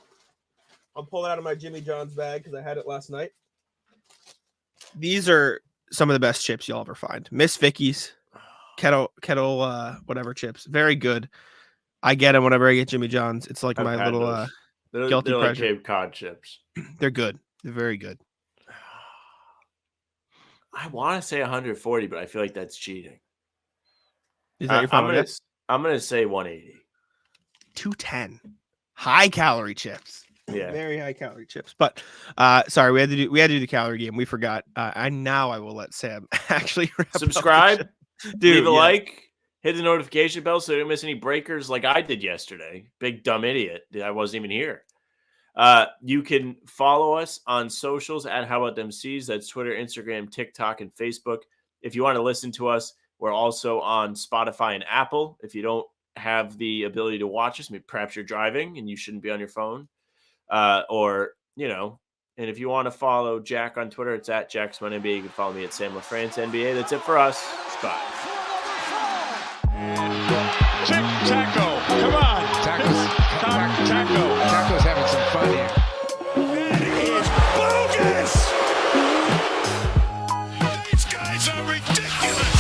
I'll pull it out of my Jimmy John's bag because I had it last night. These are some of the best chips you'll ever find. Miss Vicky's kettle whatever chips. Very good. I get them whenever I get Jimmy John's. It's like my little guilty they're pleasure. Like Cape Cod chips. They're good. They're very good. I want to say 140, but I feel like that's cheating. Is that your final guess? I'm gonna say 180. 210. High calorie chips. Yeah. Very high calorie chips. But sorry, we had to do the calorie game. We forgot. I will let Sam actually subscribe. Dude, leave a like. Hit the notification bell so you don't miss any breakers like I did yesterday. Big dumb idiot. I wasn't even here. You can follow us on socials at How About Them C's. That's Twitter, Instagram, TikTok, and Facebook. If you want to listen to us, we're also on Spotify and Apple. If you don't have the ability to watch us, maybe perhaps you're driving and you shouldn't be on your phone, or, and if you want to follow Jack on Twitter, it's at JacksMonNBA. You can follow me at Sam LaFrance NBA. That's it for us. Bye. Taco, come on. Taco's having some fun here. That is bogus. These guys are ridiculous.